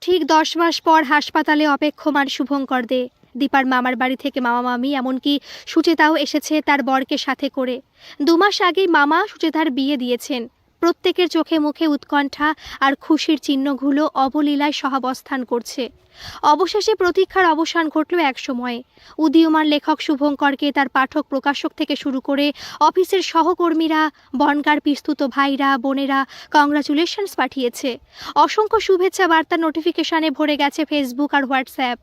Speaker 1: ঠিক 10 মাস পর হাসপাতালে অপেক্ষমান শুভঙ্কর দে। দীপার মামার বাড়ি থেকে মামা মামি এমনকি সুচেতাও এসেছে তার বরকে সাথে করে। 2 মাস আগেই মামা সুচেতার বিয়ে দিয়েছেন। প্রত্যেকের চোখে মুখে উৎকণ্ঠা আর খুশির চিহ্নগুলো অবলীলায় সহাবস্থান করছে। অবশেষে প্রতীক্ষার অবসান ঘটল এক সময়ে। উদীয়মান লেখক শুভঙ্করকে তার পাঠক প্রকাশক থেকে শুরু করে অফিসের সহকর্মীরা, বনগার পিস্তুত ভাইরা বোনেরা কংগ্রাচুলেশনস পাঠিয়েছে। অসংখ্য শুভেচ্ছা বার্তার নোটিফিকেশনে ভরে গেছে ফেসবুক আর হোয়াটসঅ্যাপ।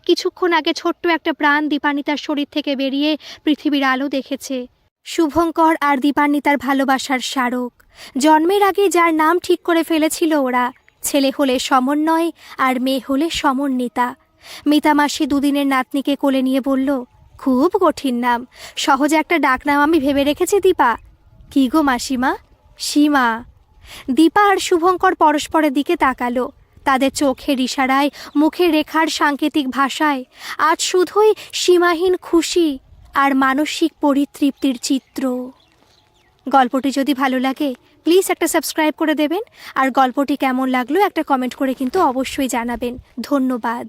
Speaker 1: কিছুক্ষণ আগে ছোট্ট একটা প্রাণ দীপান্বিতার শরীর থেকে বেরিয়ে পৃথিবীর আলো দেখেছে। শুভঙ্কর আর দীপান্বিতার ভালোবাসার স্মারক। জন্মের আগে যার নাম ঠিক করে ফেলেছিল ওরা, ছেলে হলে সমন্বয় আর মেয়ে হলে সমন্বিতা। মিতা মাসি 2 দিনের নাতনিকে কোলে নিয়ে বলল, খুব কঠিন নাম, সহজে একটা ডাকনাম আমি ভেবে রেখেছি দীপা। কি গো মাসিমা? সীমা। দীপা আর শুভঙ্কর পরস্পরের দিকে তাকালো। তাদের চোখের ইশারায়, মুখের রেখার সাংকেতিক ভাষায় আজ শুধুই সীমাহীন খুশি আর মানসিক পরিতৃপ্তির চিত্র। গল্পটি যদি ভালো লাগে প্লিজ একটা সাবস্ক্রাইব করে দেবেন, আর গল্পটি কেমন লাগলো একটা কমেন্ট করে কিন্তু অবশ্যই জানাবেন। ধন্যবাদ।